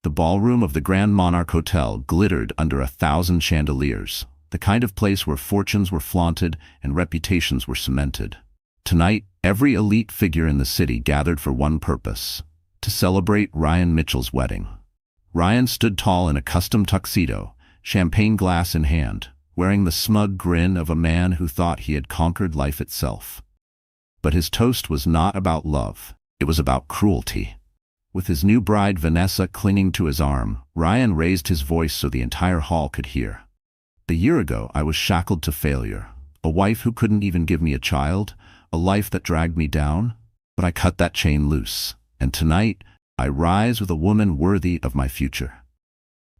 The ballroom of the Grand Monarch Hotel glittered under 1,000 chandeliers, the kind of place where fortunes were flaunted and reputations were cemented. Tonight, every elite figure in the city gathered for one purpose: to celebrate Ryan Mitchell's wedding. Ryan stood tall in a custom tuxedo, champagne glass in hand, wearing the smug grin of a man who thought he had conquered life itself. But his toast was not about love, it was about cruelty. With his new bride Vanessa clinging to his arm, Ryan raised his voice so the entire hall could hear. A year ago, I was shackled to failure, a wife who couldn't even give me a child, a life that dragged me down, but I cut that chain loose, and tonight, I rise with a woman worthy of my future.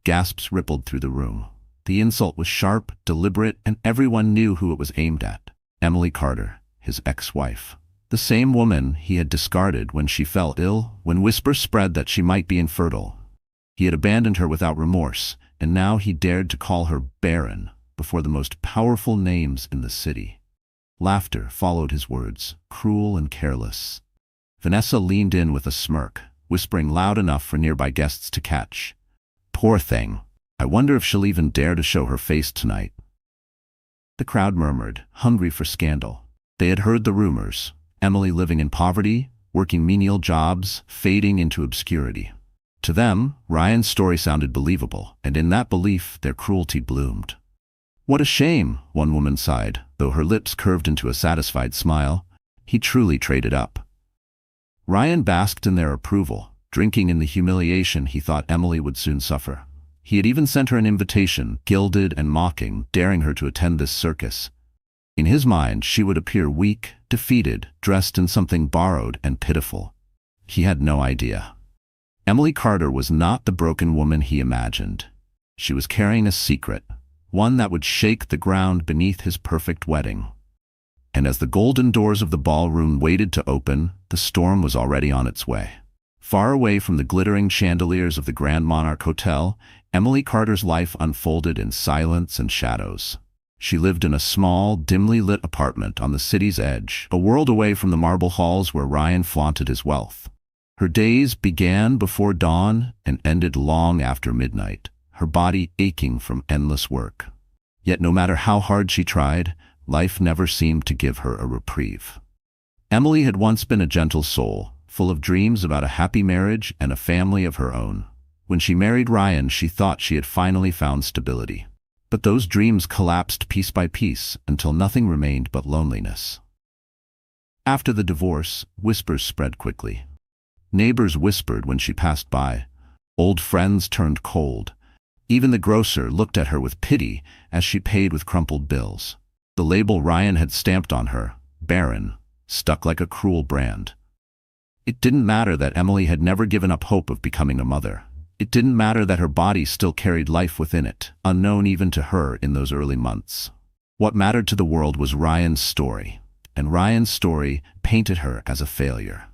Gasps rippled through the room. The insult was sharp, deliberate, and everyone knew who it was aimed at: Emily Carter, his ex-wife. The same woman he had discarded when she fell ill, when whispers spread that she might be infertile. He had abandoned her without remorse, and now he dared to call her barren before the most powerful names in the city. Laughter followed his words, cruel and careless. Vanessa leaned in with a smirk, whispering loud enough for nearby guests to catch. Poor thing. I wonder if she'll even dare to show her face tonight. The crowd murmured, hungry for scandal. They had heard the rumors: Emily living in poverty, working menial jobs, fading into obscurity. To them, Ryan's story sounded believable, and in that belief, their cruelty bloomed. What a shame, one woman sighed, though her lips curved into a satisfied smile. He truly traded up. Ryan basked in their approval, drinking in the humiliation he thought Emily would soon suffer. He had even sent her an invitation, gilded and mocking, daring her to attend this circus. In his mind, she would appear weak, defeated, dressed in something borrowed and pitiful. He had no idea. Emily Carter was not the broken woman he imagined. She was carrying a secret, one that would shake the ground beneath his perfect wedding. And as the golden doors of the ballroom waited to open, the storm was already on its way. Far away from the glittering chandeliers of the Grand Monarch Hotel, Emily Carter's life unfolded in silence and shadows. She lived in a small, dimly lit apartment on the city's edge, a world away from the marble halls where Ryan flaunted his wealth. Her days began before dawn and ended long after midnight, her body aching from endless work. Yet no matter how hard she tried, life never seemed to give her a reprieve. Emily had once been a gentle soul, full of dreams about a happy marriage and a family of her own. When she married Ryan, she thought she had finally found stability. But those dreams collapsed piece by piece until nothing remained but loneliness. After the divorce, whispers spread quickly. Neighbors whispered when she passed by. Old friends turned cold. Even the grocer looked at her with pity as she paid with crumpled bills. The label Ryan had stamped on her, barren, stuck like a cruel brand. It didn't matter that Emily had never given up hope of becoming a mother. It didn't matter that her body still carried life within it, unknown even to her in those early months. What mattered to the world was Ryan's story, and Ryan's story painted her as a failure.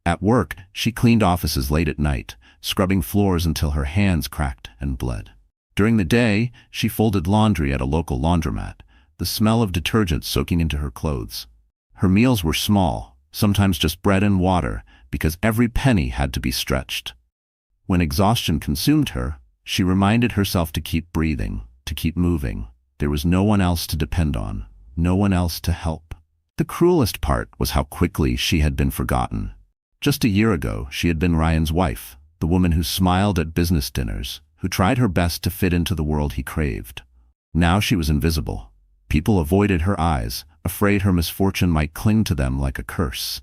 At work, she cleaned offices late at night, scrubbing floors until her hands cracked and bled. During the day, she folded laundry at a local laundromat, the smell of detergent soaking into her clothes. Her meals were small, sometimes just bread and water, because every penny had to be stretched. When exhaustion consumed her, she reminded herself to keep breathing, to keep moving. There was no one else to depend on, no one else to help. The cruelest part was how quickly she had been forgotten. Just a year ago, she had been Ryan's wife, the woman who smiled at business dinners, who tried her best to fit into the world he craved. Now she was invisible. People avoided her eyes, afraid her misfortune might cling to them like a curse.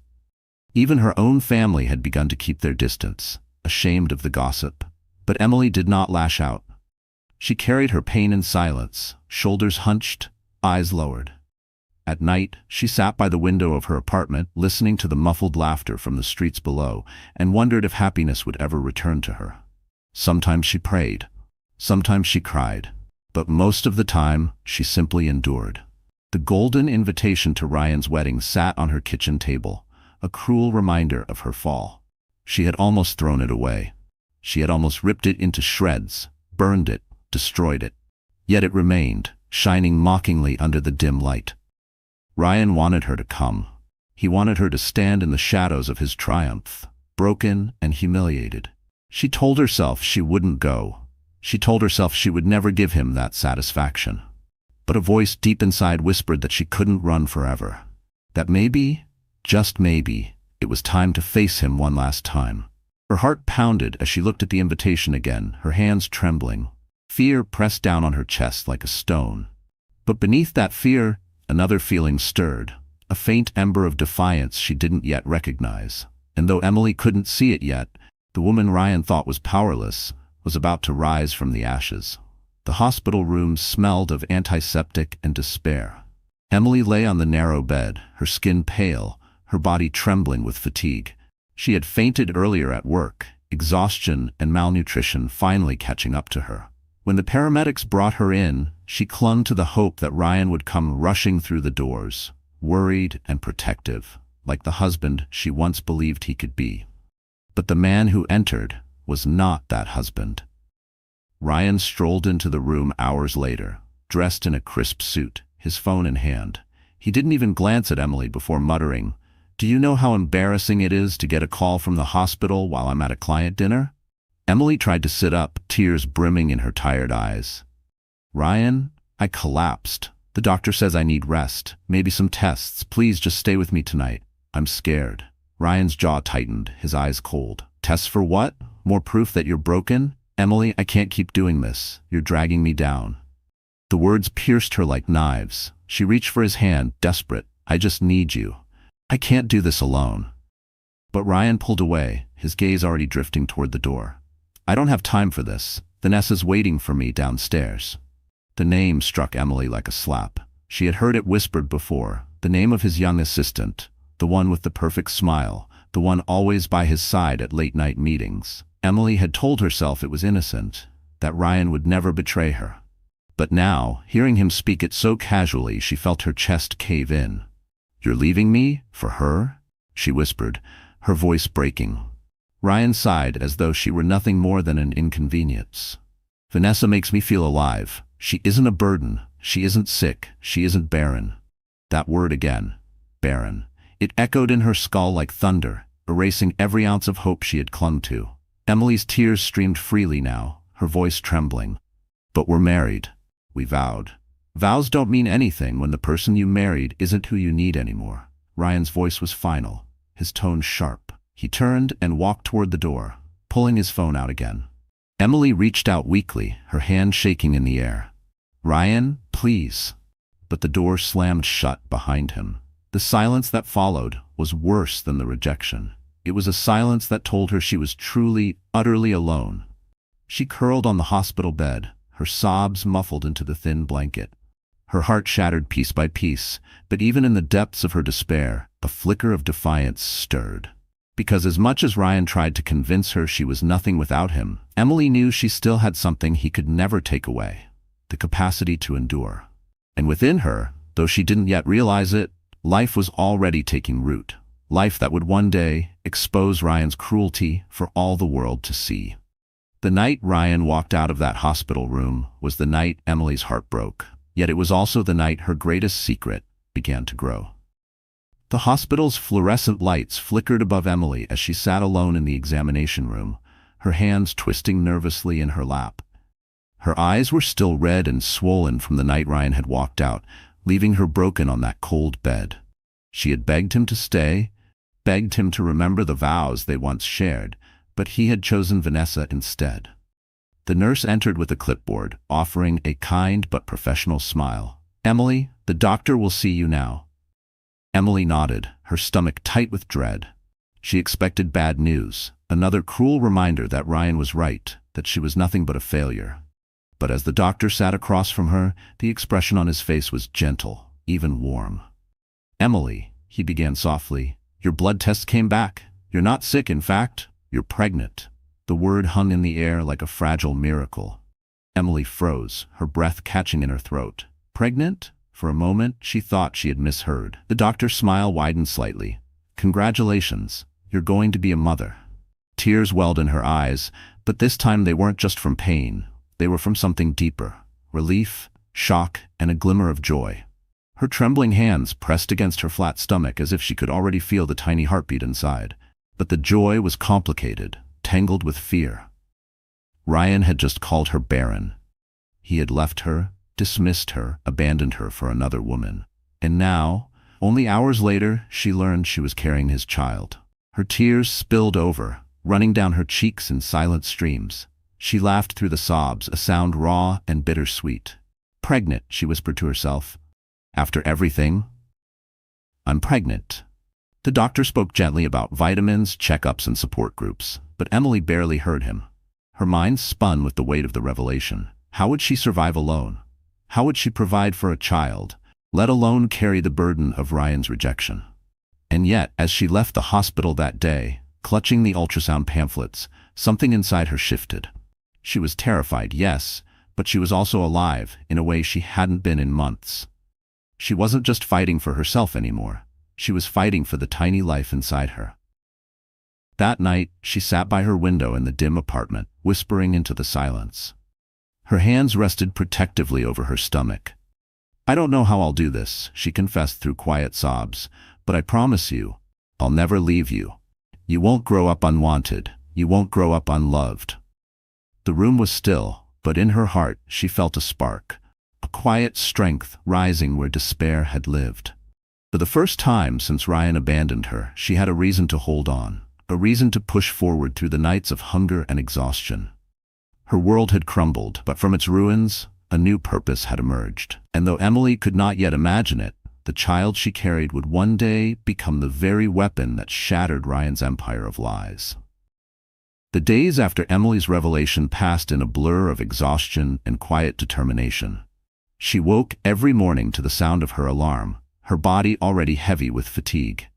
Even her own family had begun to keep their distance, ashamed of the gossip. But Emily did not lash out. She carried her pain in silence, shoulders hunched, eyes lowered. At night, she sat by the window of her apartment, listening to the muffled laughter from the streets below, and wondered if happiness would ever return to her. Sometimes she prayed, sometimes she cried, but most of the time, she simply endured. The golden invitation to Ryan's wedding sat on her kitchen table, a cruel reminder of her fall. She had almost thrown it away. She had almost ripped it into shreds, burned it, destroyed it. Yet it remained, shining mockingly under the dim light. Ryan wanted her to come. He wanted her to stand in the shadows of his triumph, broken and humiliated. She told herself she wouldn't go. She told herself she would never give him that satisfaction. But a voice deep inside whispered that she couldn't run forever. That maybe, just maybe, it was time to face him one last time. Her heart pounded as she looked at the invitation again, her hands trembling. Fear pressed down on her chest like a stone. But beneath that fear, another feeling stirred, a faint ember of defiance she didn't yet recognize. And though Emily couldn't see it yet, the woman Ryan thought was powerless was about to rise from the ashes. The hospital room smelled of antiseptic and despair. Emily lay on the narrow bed, her skin pale, her body trembling with fatigue. She had fainted earlier at work, exhaustion and malnutrition finally catching up to her. When the paramedics brought her in, she clung to the hope that Ryan would come rushing through the doors, worried and protective, like the husband she once believed he could be. But the man who entered was not that husband. Ryan strolled into the room hours later, dressed in a crisp suit, his phone in hand. He didn't even glance at Emily before muttering, "Do you know how embarrassing it is to get a call from the hospital while I'm at a client dinner?" Emily tried to sit up, tears brimming in her tired eyes. "Ryan, I collapsed. The doctor says I need rest, maybe some tests. Please just stay with me tonight. I'm scared." Ryan's jaw tightened, his eyes cold. "Tests for what? More proof that you're broken? Emily, I can't keep doing this. You're dragging me down." The words pierced her like knives. She reached for his hand, desperate. "I just need you. I can't do this alone." But Ryan pulled away, his gaze already drifting toward the door. "I don't have time for this. Vanessa's waiting for me downstairs." The name struck Emily like a slap. She had heard it whispered before, the name of his young assistant, the one with the perfect smile, the one always by his side at late-night meetings. Emily had told herself it was innocent, that Ryan would never betray her. But now, hearing him speak it so casually, she felt her chest cave in. "You're leaving me? For her?" she whispered, her voice breaking. Ryan sighed as though she were nothing more than an inconvenience. "Vanessa makes me feel alive. She isn't a burden. She isn't sick. She isn't barren." That word again. Barren. It echoed in her skull like thunder, erasing every ounce of hope she had clung to. Emily's tears streamed freely now, her voice trembling. "But we're married. We vowed." "Vows don't mean anything when the person you married isn't who you need anymore." Ryan's voice was final, his tone sharp. He turned and walked toward the door, pulling his phone out again. Emily reached out weakly, her hand shaking in the air. "Ryan, please." But the door slammed shut behind him. The silence that followed was worse than the rejection. It was a silence that told her she was truly, utterly alone. She curled on the hospital bed, her sobs muffled into the thin blanket. Her heart shattered piece by piece, but even in the depths of her despair, a flicker of defiance stirred. Because as much as Ryan tried to convince her she was nothing without him, Emily knew she still had something he could never take away: the capacity to endure. And within her, though she didn't yet realize it, life was already taking root. Life that would one day expose Ryan's cruelty for all the world to see. The night Ryan walked out of that hospital room was the night Emily's heart broke. Yet it was also the night her greatest secret began to grow. The hospital's fluorescent lights flickered above Emily as she sat alone in the examination room, her hands twisting nervously in her lap. Her eyes were still red and swollen from the night Ryan had walked out, leaving her broken on that cold bed. She had begged him to stay, begged him to remember the vows they once shared, but he had chosen Vanessa instead. The nurse entered with a clipboard, offering a kind but professional smile. "Emily, the doctor will see you now." Emily nodded, her stomach tight with dread. She expected bad news, another cruel reminder that Ryan was right, that she was nothing but a failure. But as the doctor sat across from her, the expression on his face was gentle, even warm. "Emily," he began softly, "your blood tests came back. You're not sick, in fact. You're pregnant." The word hung in the air like a fragile miracle. Emily froze, her breath catching in her throat. "Pregnant?" For a moment, she thought she had misheard. The doctor's smile widened slightly. "Congratulations. You're going to be a mother." Tears welled in her eyes, but this time they weren't just from pain. They were from something deeper: relief, shock, and a glimmer of joy. Her trembling hands pressed against her flat stomach as if she could already feel the tiny heartbeat inside. But the joy was complicated. tangled with fear. Ryan had just called her barren. He had left her, dismissed her, abandoned her for another woman. And now, only hours later, she learned she was carrying his child. Her tears spilled over, running down her cheeks in silent streams. She laughed through the sobs, a sound raw and bittersweet. "Pregnant," she whispered to herself. "After everything? I'm pregnant." The doctor spoke gently about vitamins, checkups, and support groups, but Emily barely heard him. Her mind spun with the weight of the revelation. How would she survive alone? How would she provide for a child, let alone carry the burden of Ryan's rejection? And yet, as she left the hospital that day, clutching the ultrasound pamphlets, something inside her shifted. She was terrified, yes, but she was also alive in a way she hadn't been in months. She wasn't just fighting for herself anymore. She was fighting for the tiny life inside her. That night, she sat by her window in the dim apartment, whispering into the silence. Her hands rested protectively over her stomach. "I don't know how I'll do this," she confessed through quiet sobs, "but I promise you, I'll never leave you. You won't grow up unwanted. You won't grow up unloved." The room was still, but in her heart she felt a spark, a quiet strength rising where despair had lived. For the first time since Ryan abandoned her, she had a reason to hold on, a reason to push forward through the nights of hunger and exhaustion. Her world had crumbled, but from its ruins, a new purpose had emerged. And though Emily could not yet imagine it, the child she carried would one day become the very weapon that shattered Ryan's empire of lies. The days after Emily's revelation passed in a blur of exhaustion and quiet determination. She woke every morning to the sound of her alarm, her body already heavy with fatigue.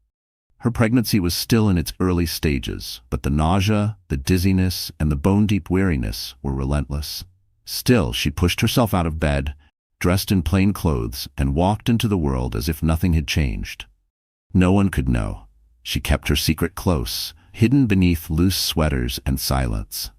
Her pregnancy was still in its early stages, but the nausea, the dizziness, and the bone-deep weariness were relentless. Still, she pushed herself out of bed, dressed in plain clothes, and walked into the world as if nothing had changed. No one could know. She kept her secret close, hidden beneath loose sweaters and silence.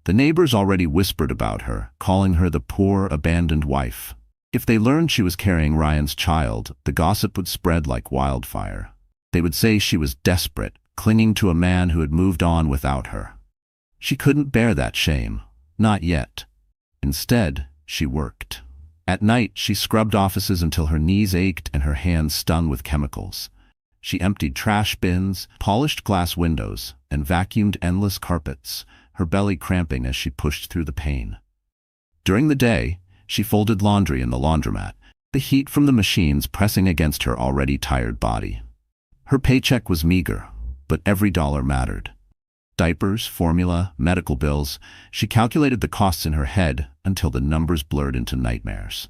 The neighbors already whispered about her, calling her the poor, abandoned wife. If they learned she was carrying Ryan's child, the gossip would spread like wildfire. They would say she was desperate, clinging to a man who had moved on without her. She couldn't bear that shame. Not yet. Instead, she worked. At night, she scrubbed offices until her knees ached and her hands stung with chemicals. She emptied trash bins, polished glass windows, and vacuumed endless carpets, her belly cramping as she pushed through the pain. During the day, she folded laundry in the laundromat, the heat from the machines pressing against her already tired body. Her paycheck was meager, but every dollar mattered. Diapers, formula, medical bills, she calculated the costs in her head until the numbers blurred into nightmares.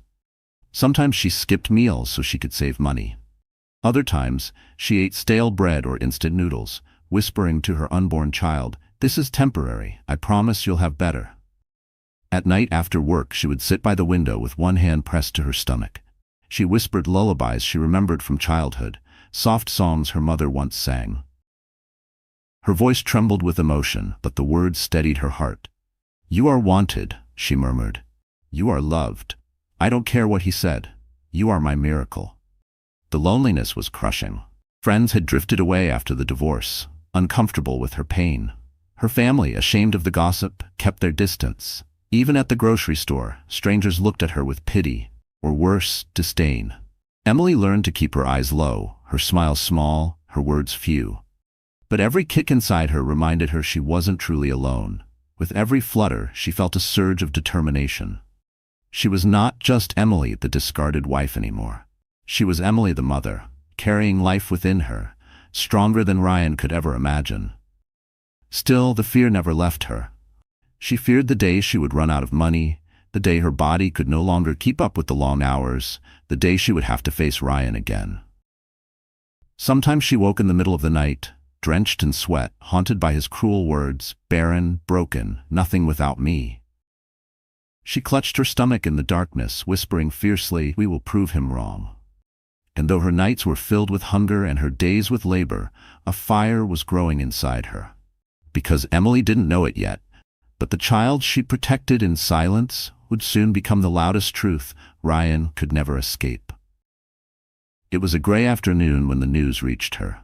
Sometimes she skipped meals so she could save money. Other times, she ate stale bread or instant noodles, whispering to her unborn child, "This is temporary, I promise you'll have better." At night after work, she would sit by the window with one hand pressed to her stomach. She whispered lullabies she remembered from childhood, soft songs her mother once sang. Her voice trembled with emotion, but the words steadied her heart. "You are wanted," she murmured. "You are loved. I don't care what he said. You are my miracle." The loneliness was crushing. Friends had drifted away after the divorce, uncomfortable with her pain. Her family, ashamed of the gossip, kept their distance. Even at the grocery store, strangers looked at her with pity, or worse, disdain. Emily learned to keep her eyes low, her smile small, her words few. But every kick inside her reminded her she wasn't truly alone. With every flutter, she felt a surge of determination. She was not just Emily, the discarded wife, anymore. She was Emily, the mother, carrying life within her, stronger than Ryan could ever imagine. Still, the fear never left her. She feared the day she would run out of money, the day her body could no longer keep up with the long hours, the day she would have to face Ryan again. Sometimes she woke in the middle of the night, drenched in sweat, haunted by his cruel words, "Barren, broken, nothing without me." She clutched her stomach in the darkness, whispering fiercely, "We will prove him wrong." And though her nights were filled with hunger and her days with labor, a fire was growing inside her. Because Emily didn't know it yet, but the child she protected in silence would soon become the loudest truth Ryan could never escape. It was a gray afternoon when the news reached her.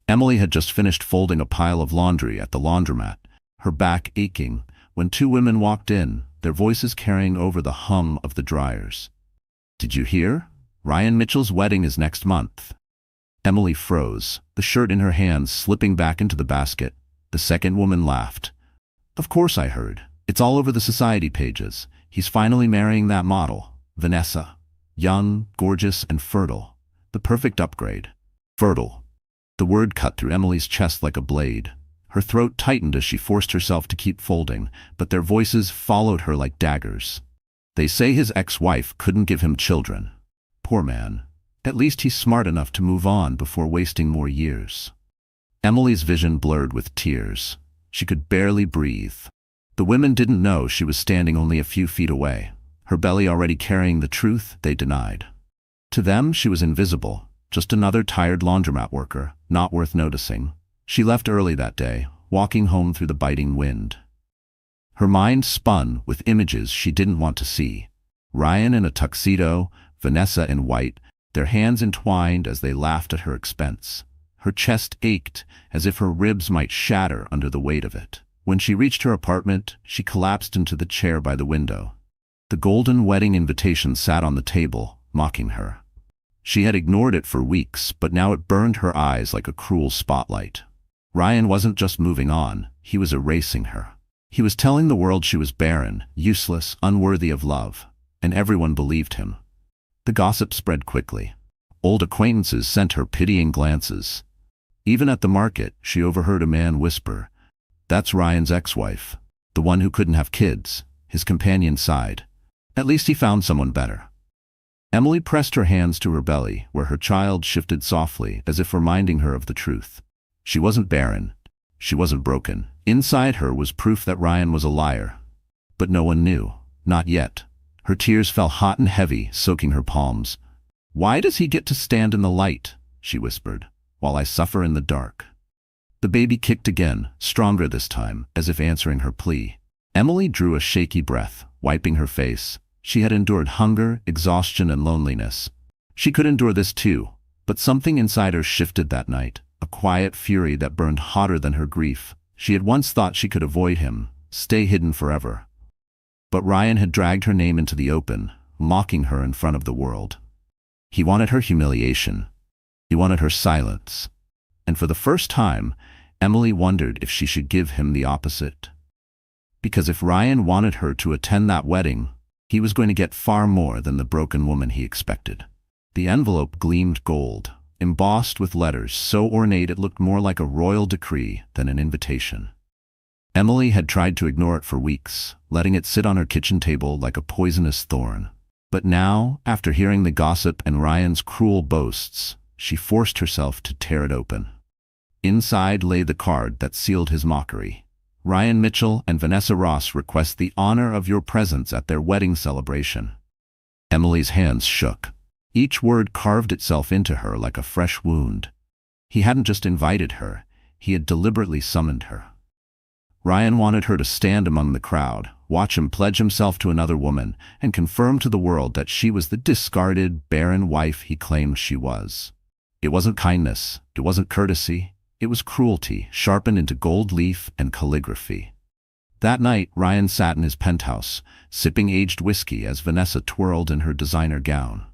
Emily had just finished folding a pile of laundry at the laundromat, her back aching, when two women walked in, their voices carrying over the hum of the dryers. "Did you hear? Ryan Mitchell's wedding is next month." Emily froze, the shirt in her hands slipping back into the basket. The second woman laughed. "Of course I heard. It's all over the society pages. He's finally marrying that model, Vanessa. Young, gorgeous, and fertile. The perfect upgrade." Fertile. The word cut through Emily's chest like a blade. Her throat tightened as she forced herself to keep folding, but their voices followed her like daggers. "They say his ex-wife couldn't give him children. Poor man. At least he's smart enough to move on before wasting more years." Emily's vision blurred with tears. She could barely breathe. The women didn't know she was standing only a few feet away, her belly already carrying the truth they denied. To them, she was invisible, just another tired laundromat worker, not worth noticing. She left early that day, walking home through the biting wind. Her mind spun with images she didn't want to see. Ryan in a tuxedo, Vanessa in white, their hands entwined as they laughed at her expense. Her chest ached, as if her ribs might shatter under the weight of it. When she reached her apartment, she collapsed into the chair by the window. The golden wedding invitation sat on the table, mocking her. She had ignored it for weeks, but now it burned her eyes like a cruel spotlight. Ryan wasn't just moving on, he was erasing her. He was telling the world she was barren, useless, unworthy of love, and everyone believed him. The gossip spread quickly. Old acquaintances sent her pitying glances. Even at the market, she overheard a man whisper, "That's Ryan's ex-wife, the one who couldn't have kids." His companion sighed. At least he found someone better. Emily pressed her hands to her belly, where her child shifted softly, as if reminding her of the truth. She wasn't barren. She wasn't broken. Inside her was proof that Ryan was a liar. But no one knew. Not yet. Her tears fell hot and heavy, soaking her palms. "Why does he get to stand in the light?" she whispered, "while I suffer in the dark?" The baby kicked again, stronger this time, as if answering her plea. Emily drew a shaky breath, wiping her face. She had endured hunger, exhaustion, and loneliness. She could endure this too, but something inside her shifted that night, a quiet fury that burned hotter than her grief. She had once thought she could avoid him, stay hidden forever. But Ryan had dragged her name into the open, mocking her in front of the world. He wanted her humiliation. He wanted her silence. And for the first time, Emily wondered if she should give him the opposite. Because if Ryan wanted her to attend that wedding, he was going to get far more than the broken woman he expected. The envelope gleamed gold, embossed with letters so ornate it looked more like a royal decree than an invitation. Emily had tried to ignore it for weeks, letting it sit on her kitchen table like a poisonous thorn. But now, after hearing the gossip and Ryan's cruel boasts, she forced herself to tear it open. Inside lay the card that sealed his mockery. "Ryan Mitchell and Vanessa Ross request the honor of your presence at their wedding celebration." Emily's hands shook. Each word carved itself into her like a fresh wound. He hadn't just invited her, he had deliberately summoned her. Ryan wanted her to stand among the crowd, watch him pledge himself to another woman, and confirm to the world that she was the discarded, barren wife he claimed she was. It wasn't kindness, it wasn't courtesy, it was cruelty, sharpened into gold leaf and calligraphy. That night, Ryan sat in his penthouse, sipping aged whiskey as Vanessa twirled in her designer gown.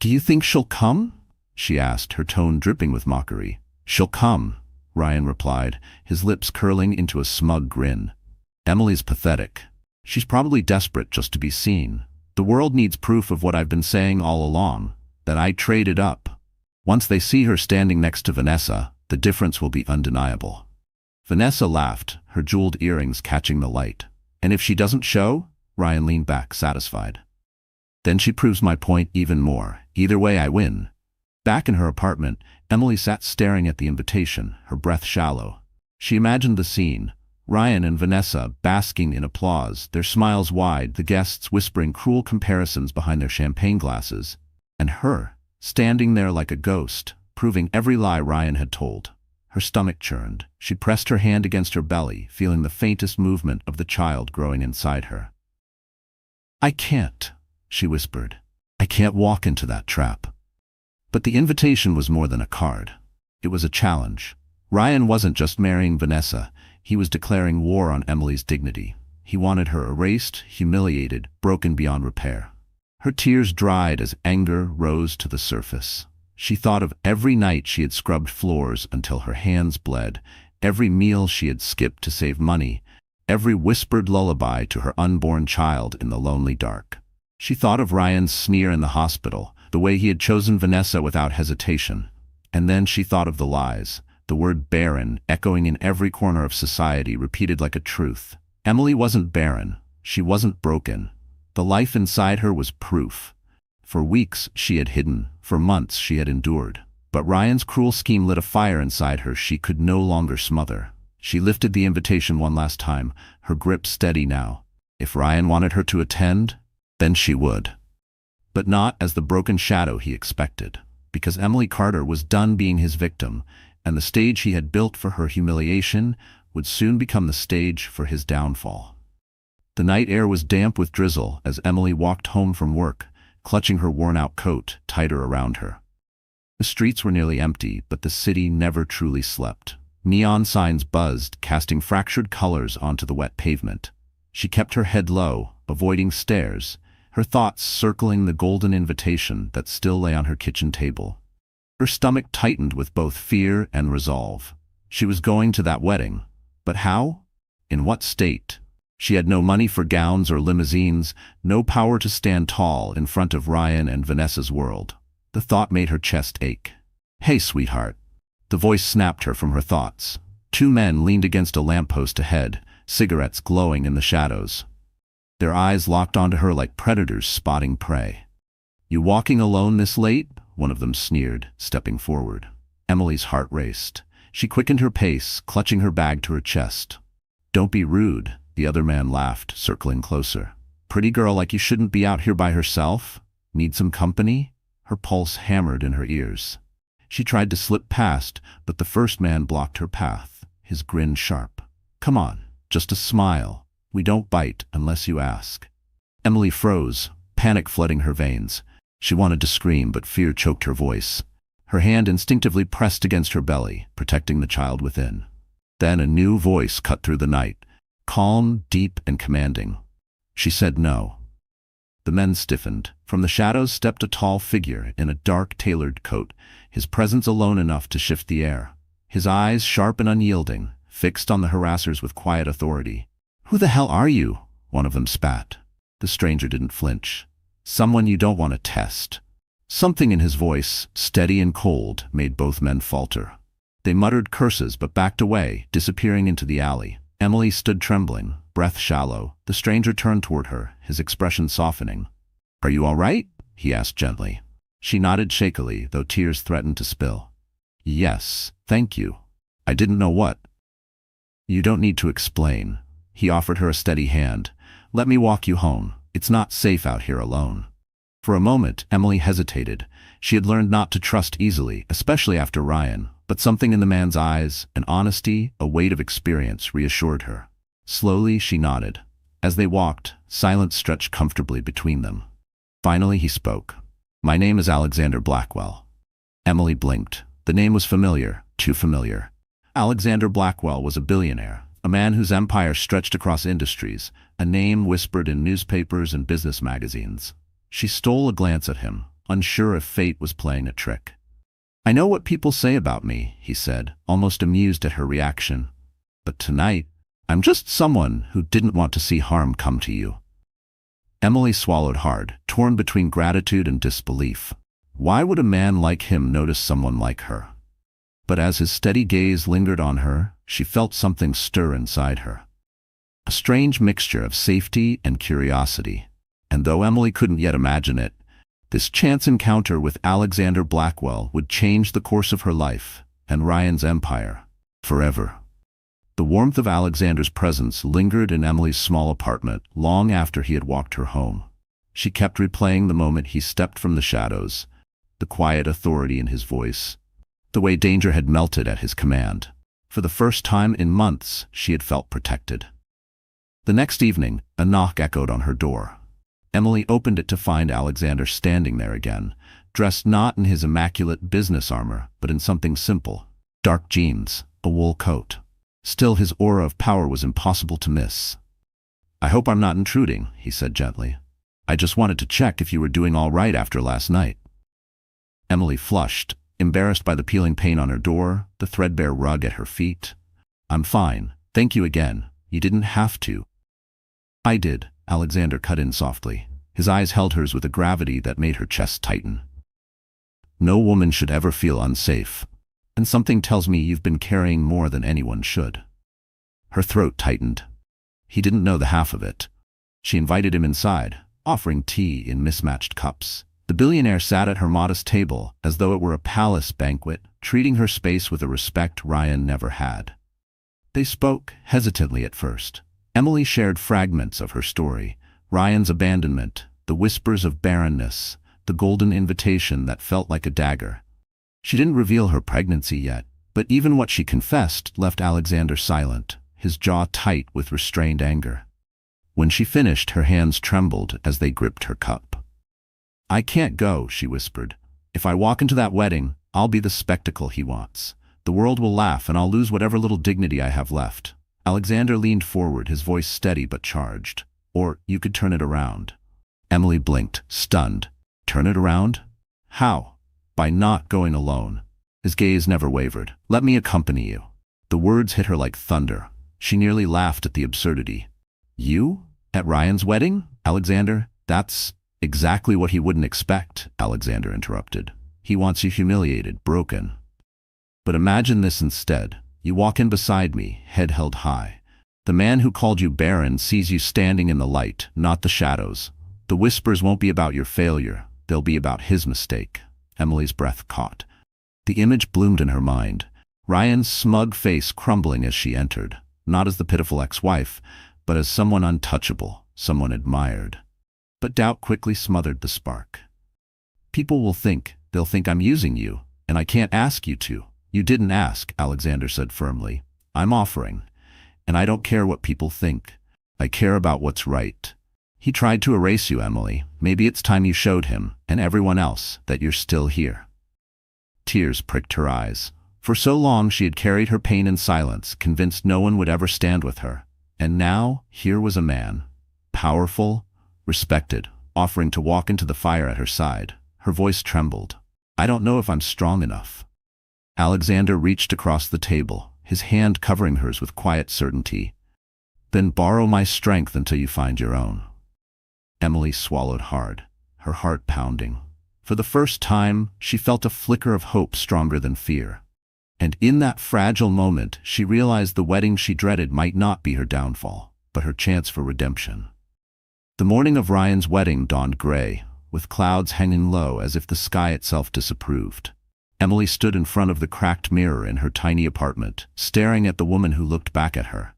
"Do you think she'll come?" she asked, her tone dripping with mockery. "She'll come," Ryan replied, his lips curling into a smug grin. "Emily's pathetic. She's probably desperate just to be seen. The world needs proof of what I've been saying all along, that I traded up. Once they see her standing next to Vanessa, the difference will be undeniable." Vanessa laughed, her jeweled earrings catching the light. "And if she doesn't show?" Ryan leaned back, satisfied. "Then she proves my point even more. Either way, I win." Back in her apartment, Emily sat staring at the invitation, her breath shallow. She imagined the scene. Ryan and Vanessa basking in applause, their smiles wide, the guests whispering cruel comparisons behind their champagne glasses, and her, standing there like a ghost, proving every lie Ryan had told. Her stomach churned. She pressed her hand against her belly, feeling the faintest movement of the child growing inside her. "I can't," she whispered. "I can't walk into that trap." But the invitation was more than a card. It was a challenge. Ryan wasn't just marrying Vanessa, He was declaring war on Emily's dignity. He wanted her erased, humiliated, broken beyond repair. Her tears dried as anger rose to the surface. She thought of every night she had scrubbed floors until her hands bled, every meal she had skipped to save money, every whispered lullaby to her unborn child in the lonely dark. She thought of Ryan's sneer in the hospital, the way he had chosen Vanessa without hesitation. And then she thought of the lies, the word barren echoing in every corner of society, repeated like a truth. Emily wasn't barren. She wasn't broken. The life inside her was proof. For weeks she had hidden, for months she had endured. But Ryan's cruel scheme lit a fire inside her she could no longer smother. She lifted the invitation one last time, her grip steady now. If Ryan wanted her to attend, then she would. But not as the broken shadow he expected, because Emily Carter was done being his victim, and the stage he had built for her humiliation would soon become the stage for his downfall. The night air was damp with drizzle as Emily walked home from work, clutching her worn-out coat tighter around her. The streets were nearly empty, but the city never truly slept. Neon signs buzzed, casting fractured colors onto the wet pavement. She kept her head low, avoiding stares, her thoughts circling the golden invitation that still lay on her kitchen table. Her stomach tightened with both fear and resolve. She was going to that wedding. But how? In what state? She had no money for gowns or limousines, no power to stand tall in front of Ryan and Vanessa's world. The thought made her chest ache. "Hey, sweetheart." The voice snapped her from her thoughts. Two men leaned against a lamppost ahead, cigarettes glowing in the shadows. Their eyes locked onto her like predators spotting prey. "You walking alone this late?" one of them sneered, stepping forward. Emily's heart raced. She quickened her pace, clutching her bag to her chest. "Don't be rude," the other man laughed, circling closer. "Pretty girl like you shouldn't be out here by herself? Need some company?" Her pulse hammered in her ears. She tried to slip past, but the first man blocked her path, his grin sharp. "Come on, just a smile. We don't bite unless you ask." Emily froze, panic flooding her veins. She wanted to scream, but fear choked her voice. Her hand instinctively pressed against her belly, protecting the child within. Then a new voice cut through the night, calm, deep, and commanding. She said no. The men stiffened. From the shadows stepped a tall figure in a dark, tailored coat, his presence alone enough to shift the air. His eyes, sharp and unyielding, fixed on the harassers with quiet authority. "Who the hell are you?" one of them spat. The stranger didn't flinch. "Someone you don't want to test." Something in his voice, steady and cold, made both men falter. They muttered curses but backed away, disappearing into the alley. Emily stood trembling, breath shallow. The stranger turned toward her, his expression softening. "Are you all right?" he asked gently. She nodded shakily, though tears threatened to spill. "Yes, thank you. I didn't know what." "You don't need to explain." He offered her a steady hand. "Let me walk you home. It's not safe out here alone." For a moment, Emily hesitated. She had learned not to trust easily, especially after Ryan, but something in the man's eyes, an honesty, a weight of experience, reassured her. Slowly, she nodded. As they walked, silence stretched comfortably between them. Finally, he spoke. "My name is Alexander Blackwell." Emily blinked. The name was familiar, too familiar. Alexander Blackwell was a billionaire, a man whose empire stretched across industries, a name whispered in newspapers and business magazines. She stole a glance at him, unsure if fate was playing a trick. "I know what people say about me," he said, almost amused at her reaction. "But tonight, I'm just someone who didn't want to see harm come to you." Emily swallowed hard, torn between gratitude and disbelief. Why would a man like him notice someone like her? But as his steady gaze lingered on her, she felt something stir inside her. A strange mixture of safety and curiosity. And though Emily couldn't yet imagine it, this chance encounter with Alexander Blackwell would change the course of her life and Ryan's empire forever. The warmth of Alexander's presence lingered in Emily's small apartment long after he had walked her home. She kept replaying the moment he stepped from the shadows, the quiet authority in his voice, the way danger had melted at his command. For the first time in months, she had felt protected. The next evening, a knock echoed on her door. Emily opened it to find Alexander standing there again, dressed not in his immaculate business armor, but in something simple. Dark jeans, a wool coat. Still, his aura of power was impossible to miss. "I hope I'm not intruding," he said gently. "I just wanted to check if you were doing all right after last night." Emily flushed, embarrassed by the peeling paint on her door, the threadbare rug at her feet. "I'm fine, thank you again. You didn't have to." "I did," Alexander cut in softly. His eyes held hers with a gravity that made her chest tighten. "No woman should ever feel unsafe. And something tells me you've been carrying more than anyone should." Her throat tightened. He didn't know the half of it. She invited him inside, offering tea in mismatched cups. The billionaire sat at her modest table as though it were a palace banquet, treating her space with a respect Ryan never had. They spoke, hesitantly at first. Emily shared fragments of her story: Ryan's abandonment, the whispers of barrenness, the golden invitation that felt like a dagger. She didn't reveal her pregnancy yet, but even what she confessed left Alexander silent, his jaw tight with restrained anger. When she finished, her hands trembled as they gripped her cup. "I can't go," she whispered. "If I walk into that wedding, I'll be the spectacle he wants. The world will laugh and I'll lose whatever little dignity I have left." Alexander leaned forward, his voice steady but charged. "Or you could turn it around." Emily blinked, stunned. "Turn it around? How?" "By not going alone." His gaze never wavered. "Let me accompany you." The words hit her like thunder. She nearly laughed at the absurdity. "You? At Ryan's wedding?" "Alexander, that's exactly what he wouldn't expect," Alexander interrupted. "He wants you humiliated, broken. But imagine this instead. You walk in beside me, head held high. The man who called you barren sees you standing in the light, not the shadows. The whispers won't be about your failure. They'll be about his mistake." Emily's breath caught. The image bloomed in her mind. Ryan's smug face crumbling as she entered, not as the pitiful ex-wife, but as someone untouchable, someone admired. But doubt quickly smothered the spark. They'll think I'm using you, and I can't ask you to." "You didn't ask," Alexander said firmly. "I'm offering. And I don't care what people think. I care about what's right." He tried to erase you, Emily. Maybe it's time you showed him, and everyone else, that you're still here. Tears pricked her eyes. For so long she had carried her pain in silence, convinced no one would ever stand with her. And now, here was a man, powerful, respected, offering to walk into the fire at her side. Her voice trembled. "I don't know if I'm strong enough." Alexander reached across the table, his hand covering hers with quiet certainty. "Then borrow my strength until you find your own." Emily swallowed hard, her heart pounding. For the first time, she felt a flicker of hope stronger than fear. And in that fragile moment, she realized the wedding she dreaded might not be her downfall, but her chance for redemption. The morning of Ryan's wedding dawned gray, with clouds hanging low as if the sky itself disapproved. Emily stood in front of the cracked mirror in her tiny apartment, staring at the woman who looked back at her.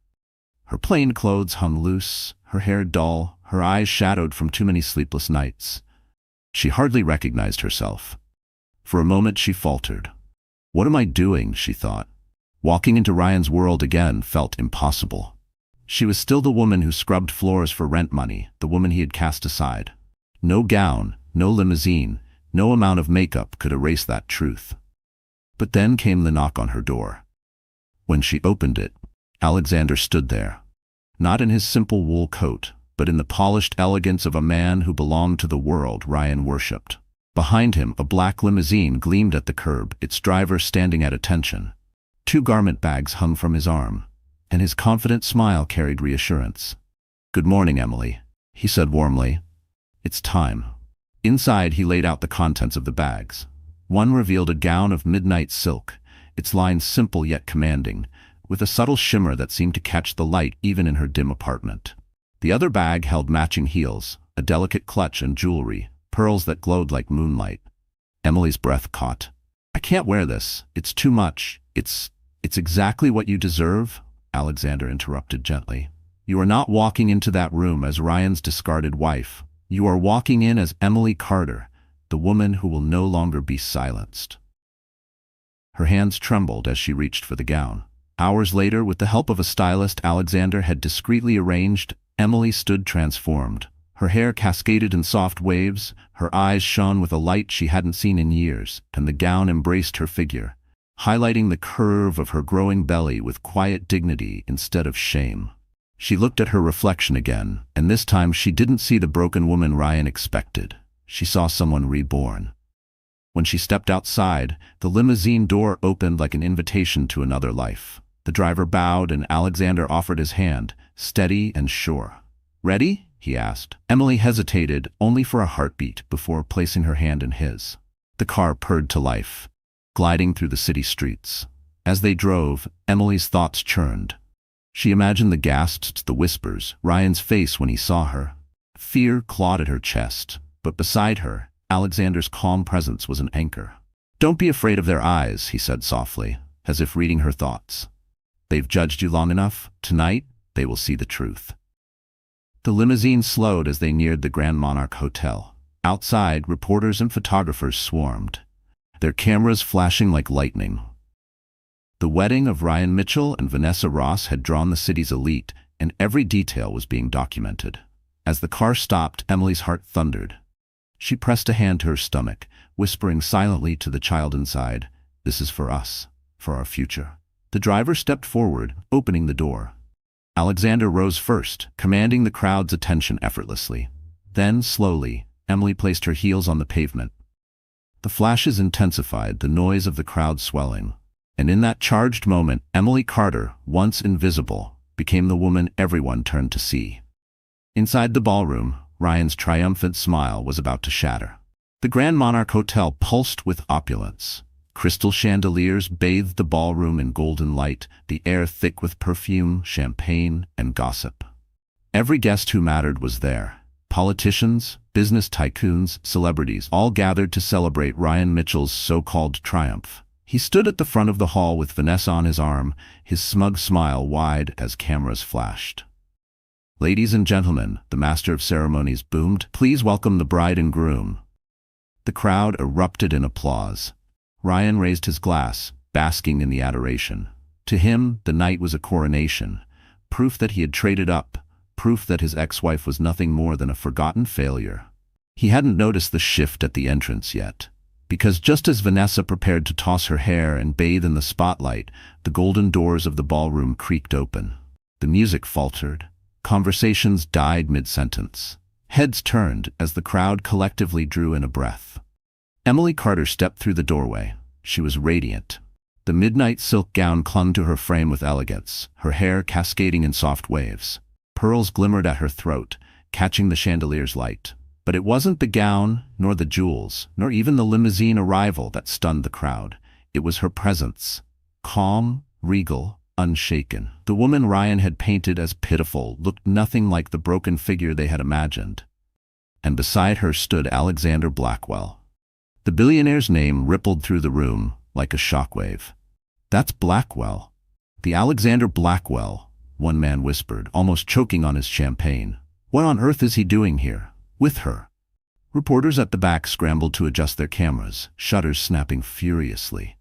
Her plain clothes hung loose, her hair dull, her eyes shadowed from too many sleepless nights. She hardly recognized herself. For a moment she faltered. "What am I doing?" she thought. Walking into Ryan's world again felt impossible. She was still the woman who scrubbed floors for rent money, the woman he had cast aside. No gown, no limousine, no amount of makeup could erase that truth. But then came the knock on her door. When she opened it, Alexander stood there. Not in his simple wool coat, but in the polished elegance of a man who belonged to the world Ryan worshipped. Behind him, a black limousine gleamed at the curb, its driver standing at attention. 2 garment bags hung from his arm, and his confident smile carried reassurance. "Good morning, Emily," he said warmly. "It's time." Inside, he laid out the contents of the bags. One revealed a gown of midnight silk, its lines simple yet commanding, with a subtle shimmer that seemed to catch the light even in her dim apartment. The other bag held matching heels, a delicate clutch and jewelry, pearls that glowed like moonlight. Emily's breath caught. "I can't wear this. It's too much. It's exactly what you deserve," Alexander interrupted gently. "You are not walking into that room as Ryan's discarded wife. You are walking in as Emily Carter, the woman who will no longer be silenced." Her hands trembled as she reached for the gown. Hours later, with the help of a stylist Alexander had discreetly arranged, Emily stood transformed. Her hair cascaded in soft waves, her eyes shone with a light she hadn't seen in years, and the gown embraced her figure. highlighting the curve of her growing belly with quiet dignity instead of shame. She looked at her reflection again, and this time she didn't see the broken woman Ryan expected. She saw someone reborn. When she stepped outside, the limousine door opened like an invitation to another life. The driver bowed and Alexander offered his hand, steady and sure. "Ready?" he asked. Emily hesitated only for a heartbeat before placing her hand in his. The car purred to life, gliding through the city streets. As they drove, Emily's thoughts churned. She imagined the gasps, the whispers, Ryan's face when he saw her. Fear clawed at her chest, but beside her, Alexander's calm presence was an anchor. "Don't be afraid of their eyes," he said softly, as if reading her thoughts. "They've judged you long enough. Tonight, they will see the truth." The limousine slowed as they neared the Grand Monarch Hotel. Outside, reporters and photographers swarmed, their cameras flashing like lightning. The wedding of Ryan Mitchell and Vanessa Ross had drawn the city's elite, and every detail was being documented. As the car stopped, Emily's heart thundered. She pressed a hand to her stomach, whispering silently to the child inside, "This is for us, for our future." The driver stepped forward, opening the door. Alexander rose first, commanding the crowd's attention effortlessly. Then, slowly, Emily placed her heels on the pavement. The flashes intensified, the noise of the crowd swelling. And in that charged moment, Emily Carter, once invisible, became the woman everyone turned to see. Inside the ballroom, Ryan's triumphant smile was about to shatter. The Grand Monarch Hotel pulsed with opulence. Crystal chandeliers bathed the ballroom in golden light, the air thick with perfume, champagne, and gossip. Every guest who mattered was there. Politicians, business tycoons, celebrities, all gathered to celebrate Ryan Mitchell's so-called triumph. He stood at the front of the hall with Vanessa on his arm, his smug smile wide as cameras flashed. "Ladies and gentlemen," the master of ceremonies boomed, "please welcome the bride and groom." The crowd erupted in applause. Ryan raised his glass, basking in the adoration. To him, the night was a coronation, proof that he had traded up, proof that his ex-wife was nothing more than a forgotten failure. He hadn't noticed the shift at the entrance yet, because just as Vanessa prepared to toss her hair and bathe in the spotlight, the golden doors of the ballroom creaked open. The music faltered. Conversations died mid-sentence. Heads turned as the crowd collectively drew in a breath. Emily Carter stepped through the doorway. She was radiant. The midnight silk gown clung to her frame with elegance, her hair cascading in soft waves. Pearls glimmered at her throat, catching the chandelier's light. But it wasn't the gown, nor the jewels, nor even the limousine arrival that stunned the crowd. It was her presence. Calm, regal, unshaken. The woman Ryan had painted as pitiful looked nothing like the broken figure they had imagined. And beside her stood Alexander Blackwell. The billionaire's name rippled through the room like a shockwave. "That's Blackwell. The Alexander Blackwell," one man whispered, almost choking on his champagne. "What on earth is he doing here? With her?" Reporters at the back scrambled to adjust their cameras, shutters snapping furiously.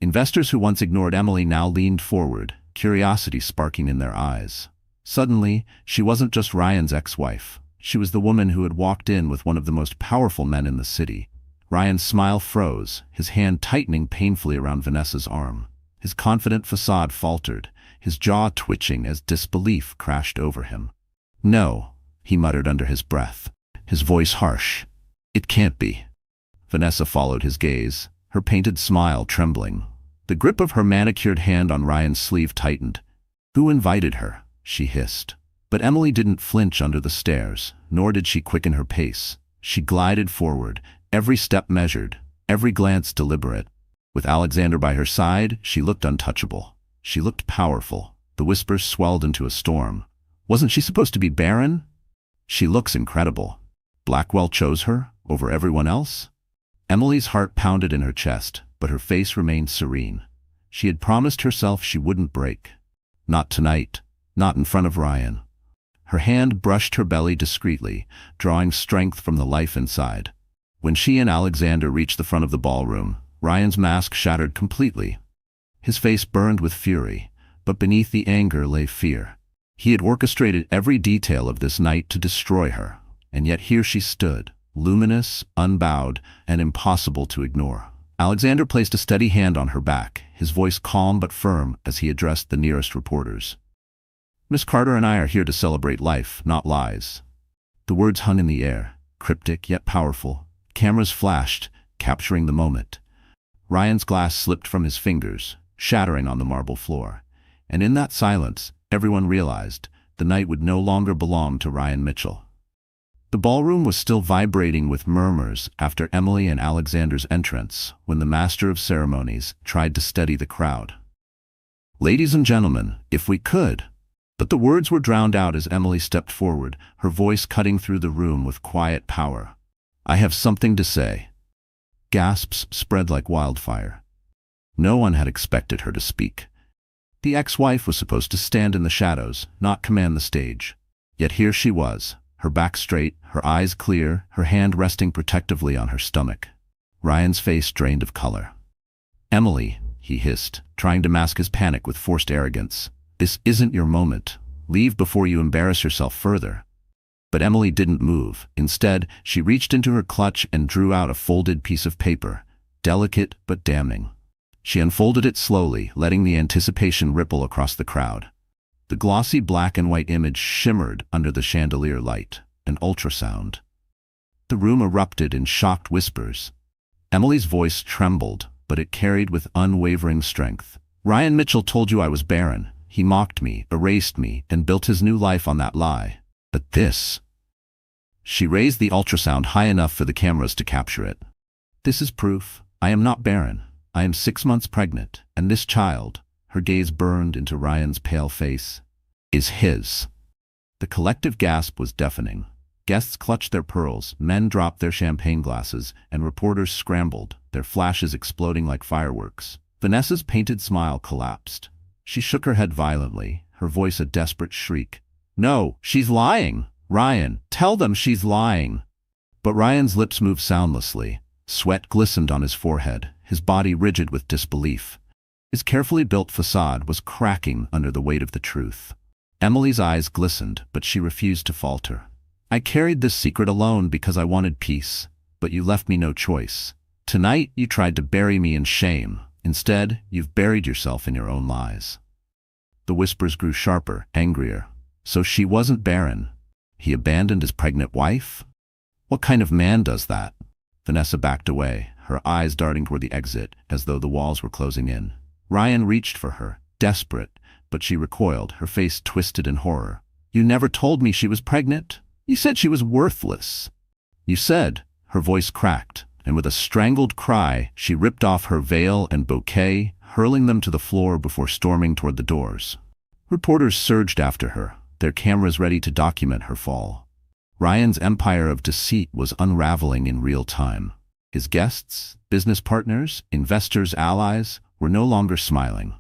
Investors who once ignored Emily now leaned forward, curiosity sparking in their eyes. Suddenly, she wasn't just Ryan's ex-wife. She was the woman who had walked in with one of the most powerful men in the city. Ryan's smile froze, his hand tightening painfully around Vanessa's arm. His confident facade faltered, his jaw twitching as disbelief crashed over him. "No," he muttered under his breath, his voice harsh. "It can't be." Vanessa followed his gaze, her painted smile trembling. The grip of her manicured hand on Ryan's sleeve tightened. "Who invited her?" she hissed. But Emily didn't flinch under the stares, nor did she quicken her pace. She glided forward, every step measured, every glance deliberate. With Alexander by her side, she looked untouchable. She looked powerful. The whispers swelled into a storm. Wasn't she supposed to be barren? "She looks incredible. Blackwell chose her over everyone else?" Emily's heart pounded in her chest, but her face remained serene. She had promised herself she wouldn't break. Not tonight, not in front of Ryan. Her hand brushed her belly discreetly, drawing strength from the life inside. When she and Alexander reached the front of the ballroom, Ryan's mask shattered completely. His face burned with fury, but beneath the anger lay fear. He had orchestrated every detail of this night to destroy her, and yet here she stood, luminous, unbowed, and impossible to ignore. Alexander placed a steady hand on her back, his voice calm but firm as he addressed the nearest reporters. "Miss Carter and I are here to celebrate life, not lies." The words hung in the air, cryptic yet powerful. Cameras flashed, capturing the moment. Ryan's glass slipped from his fingers, shattering on the marble floor. And in that silence, everyone realized the night would no longer belong to Ryan Mitchell. The ballroom was still vibrating with murmurs after Emily and Alexander's entrance when the master of ceremonies tried to steady the crowd. "Ladies and gentlemen, if we could." But the words were drowned out as Emily stepped forward, her voice cutting through the room with quiet power. "I have something to say." Gasps spread like wildfire. No one had expected her to speak. The ex-wife was supposed to stand in the shadows, not command the stage. Yet here she was, her back straight, her eyes clear, her hand resting protectively on her stomach. Ryan's face drained of color. "Emily," he hissed, trying to mask his panic with forced arrogance. "This isn't your moment. Leave before you embarrass yourself further." But Emily didn't move. Instead, she reached into her clutch and drew out a folded piece of paper, delicate but damning. She unfolded it slowly, letting the anticipation ripple across the crowd. The glossy black and white image shimmered under the chandelier light, an ultrasound. The room erupted in shocked whispers. Emily's voice trembled, but it carried with unwavering strength. "Ryan Mitchell told you I was barren. He mocked me, erased me, and built his new life on that lie. But this..." She raised the ultrasound high enough for the cameras to capture it. "This is proof. I am not barren. I am 6 months pregnant, and this child," her gaze burned into Ryan's pale face, "is his." The collective gasp was deafening. Guests clutched their pearls, men dropped their champagne glasses, and reporters scrambled, their flashes exploding like fireworks. Vanessa's painted smile collapsed. She shook her head violently, her voice a desperate shriek. "No, she's lying! Ryan, tell them she's lying!" But Ryan's lips moved soundlessly. Sweat glistened on his forehead, his body rigid with disbelief. His carefully built facade was cracking under the weight of the truth. Emily's eyes glistened, but she refused to falter. "I carried this secret alone because I wanted peace, but you left me no choice. Tonight you tried to bury me in shame. Instead, you've buried yourself in your own lies." The whispers grew sharper, angrier. So she wasn't barren. He abandoned his pregnant wife? What kind of man does that? Vanessa backed away, her eyes darting toward the exit as though the walls were closing in. Ryan reached for her, desperate, but she recoiled, her face twisted in horror. "You never told me she was pregnant. You said she was worthless." "You said," her voice cracked, and with a strangled cry, she ripped off her veil and bouquet, hurling them to the floor before storming toward the doors. Reporters surged after her, their cameras ready to document her fall. Ryan's empire of deceit was unraveling in real time. His guests, business partners, investors, allies, were no longer smiling.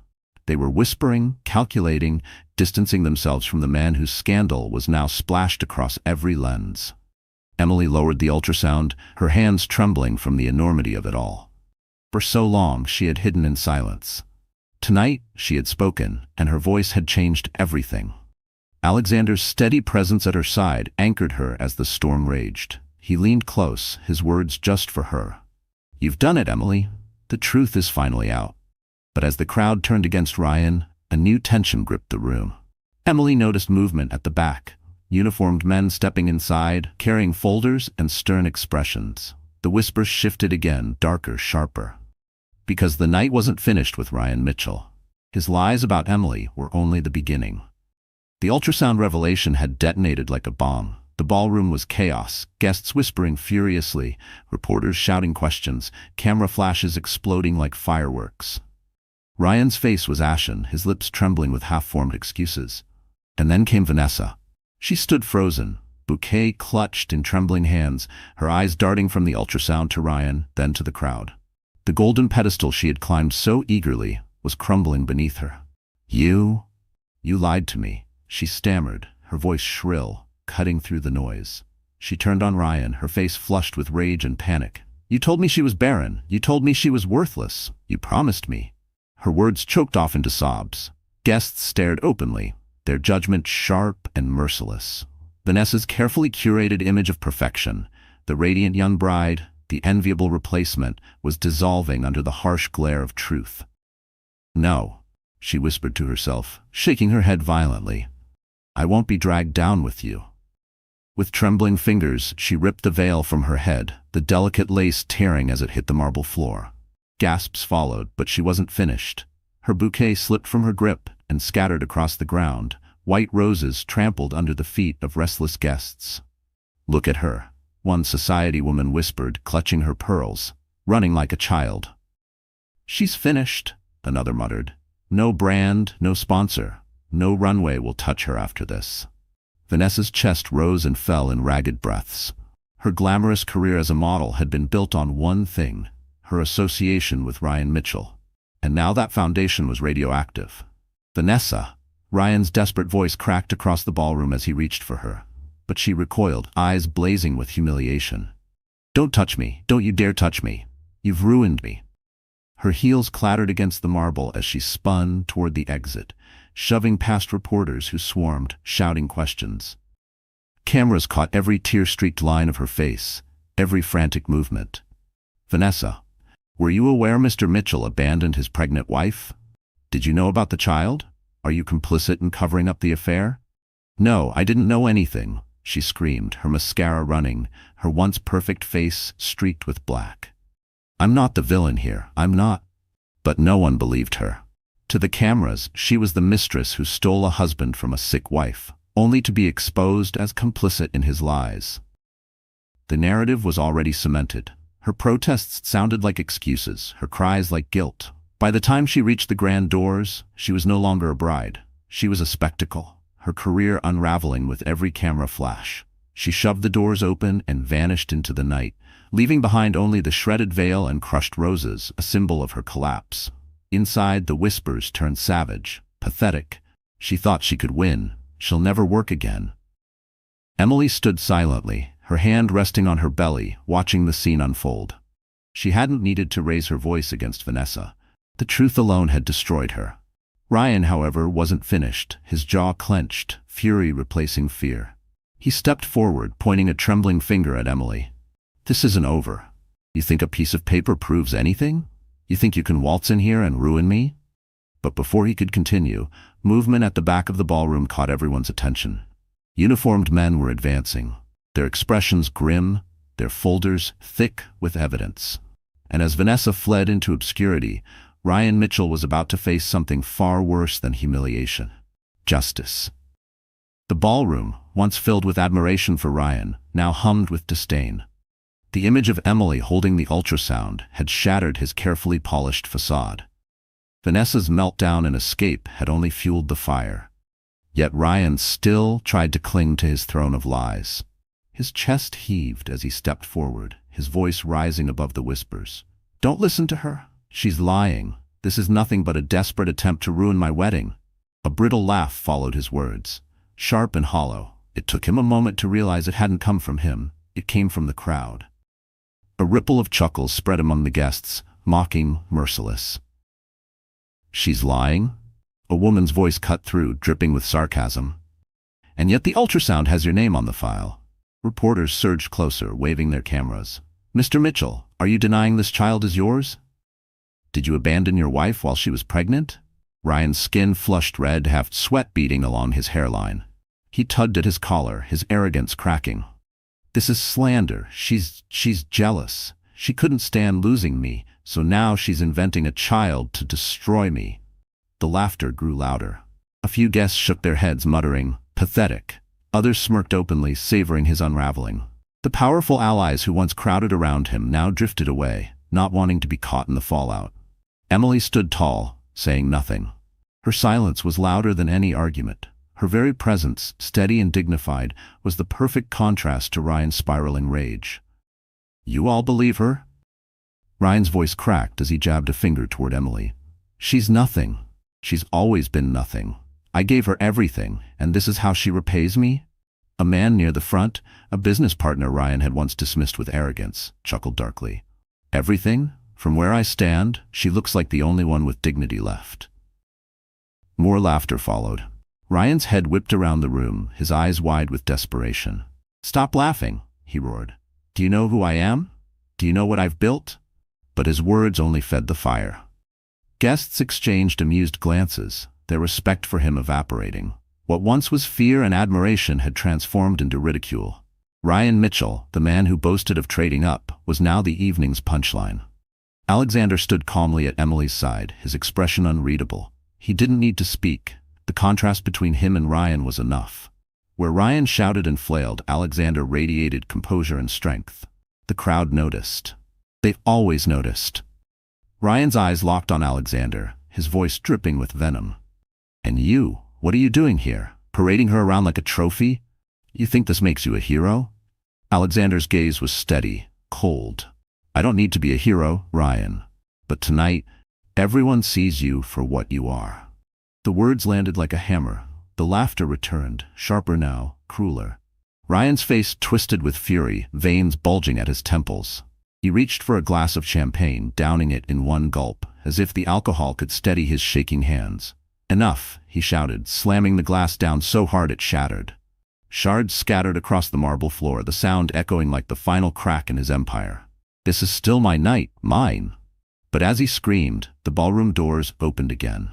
They were whispering, calculating, distancing themselves from the man whose scandal was now splashed across every lens. Emily lowered the ultrasound, her hands trembling from the enormity of it all. For so long, she had hidden in silence. Tonight, she had spoken, and her voice had changed everything. Alexander's steady presence at her side anchored her as the storm raged. He leaned close, his words just for her. "You've done it, Emily. The truth is finally out." But as the crowd turned against Ryan, a new tension gripped the room. Emily noticed movement at the back, uniformed men stepping inside, carrying folders and stern expressions. The whispers shifted again, darker, sharper. Because the night wasn't finished with Ryan Mitchell. His lies about Emily were only the beginning. The ultrasound revelation had detonated like a bomb. The ballroom was chaos, guests whispering furiously, reporters shouting questions, camera flashes exploding like fireworks. Ryan's face was ashen, his lips trembling with half-formed excuses. And then came Vanessa. She stood frozen, bouquet clutched in trembling hands, her eyes darting from the ultrasound to Ryan, then to the crowd. The golden pedestal she had climbed so eagerly was crumbling beneath her. You lied to me," she stammered, her voice shrill, cutting through the noise. She turned on Ryan, her face flushed with rage and panic. "You told me she was barren. You told me she was worthless. You promised me." Her words choked off into sobs. Guests stared openly, their judgment sharp and merciless. Vanessa's carefully curated image of perfection, the radiant young bride, The enviable replacement was dissolving under the harsh glare of truth. "No," she whispered to herself, shaking her head violently. "I won't be dragged down with you." With trembling fingers, she ripped the veil from her head, the delicate lace tearing as it hit the marble floor. Gasps followed, but she wasn't finished. Her bouquet slipped from her grip and scattered across the ground, white roses trampled under the feet of restless guests. "Look at her," one society woman whispered, clutching her pearls, running like a child. "She's finished," another muttered. "No brand, no sponsor, no runway will touch her after this." Vanessa's chest rose and fell in ragged breaths. Her glamorous career as a model had been built on one thing: her association with Ryan Mitchell. And now that foundation was radioactive. "Vanessa!" Ryan's desperate voice cracked across the ballroom as he reached for her. But she recoiled, eyes blazing with humiliation. "Don't touch me! Don't you dare touch me! You've ruined me!" Her heels clattered against the marble as she spun toward the exit, shoving past reporters who swarmed, shouting questions. Cameras caught every tear-streaked line of her face, every frantic movement. "Vanessa, were you aware Mr. Mitchell abandoned his pregnant wife? Did you know about the child? Are you complicit in covering up the affair?" "No, I didn't know anything," she screamed, her mascara running, her once perfect face streaked with black. "I'm not the villain here, I'm not." But no one believed her. To the cameras, she was the mistress who stole a husband from a sick wife, only to be exposed as complicit in his lies. The narrative was already cemented. Her protests sounded like excuses, her cries like guilt. By the time she reached the grand doors, she was no longer a bride. She was a spectacle, her career unraveling with every camera flash. She shoved the doors open and vanished into the night, leaving behind only the shredded veil and crushed roses, a symbol of her collapse. Inside, the whispers turned savage, pathetic. She thought she could win. She'll never work again. Emily stood silently, her hand resting on her belly, watching the scene unfold. She hadn't needed to raise her voice against Vanessa. The truth alone had destroyed her. Ryan, however, wasn't finished, his jaw clenched, fury replacing fear. He stepped forward, pointing a trembling finger at Emily. "This isn't over. You think a piece of paper proves anything? You think you can waltz in here and ruin me?" But before he could continue, movement at the back of the ballroom caught everyone's attention. Uniformed men were advancing, their expressions grim, their folders thick with evidence. And as Vanessa fled into obscurity, Ryan Mitchell was about to face something far worse than humiliation: justice. The ballroom, once filled with admiration for Ryan, now hummed with disdain. The image of Emily holding the ultrasound had shattered his carefully polished facade. Vanessa's meltdown and escape had only fueled the fire. Yet Ryan still tried to cling to his throne of lies. His chest heaved as he stepped forward, his voice rising above the whispers. "Don't listen to her. She's lying. This is nothing but a desperate attempt to ruin my wedding." A brittle laugh followed his words, sharp and hollow. It took him a moment to realize it hadn't come from him. It came from the crowd. A ripple of chuckles spread among the guests, mocking, merciless. "She's lying?" A woman's voice cut through, dripping with sarcasm. "And yet the ultrasound has your name on the file." Reporters surged closer, waving their cameras. "Mr. Mitchell, are you denying this child is yours? Did you abandon your wife while she was pregnant?" Ryan's skin flushed red, half sweat beading along his hairline. He tugged at his collar, his arrogance cracking. "This is slander. She's jealous. She couldn't stand losing me, so now she's inventing a child to destroy me." The laughter grew louder. A few guests shook their heads, muttering, "Pathetic." Others smirked openly, savoring his unraveling. The powerful allies who once crowded around him now drifted away, not wanting to be caught in the fallout. Emily stood tall, saying nothing. Her silence was louder than any argument. Her very presence, steady and dignified, was the perfect contrast to Ryan's spiraling rage. "You all believe her?" Ryan's voice cracked as he jabbed a finger toward Emily. "She's nothing. She's always been nothing. I gave her everything, and this is how she repays me?" A man near the front, a business partner Ryan had once dismissed with arrogance, chuckled darkly. "Everything? From where I stand, she looks like the only one with dignity left." More laughter followed. Ryan's head whipped around the room, his eyes wide with desperation. "Stop laughing," he roared. "Do you know who I am? Do you know what I've built? But his words only fed the fire. Guests exchanged amused glances, their respect for him evaporating. What once was fear and admiration had transformed into ridicule. Ryan Mitchell, the man who boasted of trading up, was now the evening's punchline. Alexander stood calmly at Emily's side, his expression unreadable. He didn't need to speak. The contrast between him and Ryan was enough. Where Ryan shouted and flailed, Alexander radiated composure and strength. The crowd noticed. They've always noticed. Ryan's eyes locked on Alexander, his voice dripping with venom. And you, what are you doing here? Parading her around like a trophy? You think this makes you a hero? Alexander's gaze was steady, cold. I don't need to be a hero, Ryan. But tonight, everyone sees you for what you are. The words landed like a hammer. The laughter returned, sharper now, crueler. Ryan's face twisted with fury, veins bulging at his temples. He reached for a glass of champagne, downing it in one gulp, as if the alcohol could steady his shaking hands. Enough, he shouted, slamming the glass down so hard it shattered. Shards scattered across the marble floor, the sound echoing like the final crack in his empire. This is still my night, mine. But as he screamed, the ballroom doors opened again.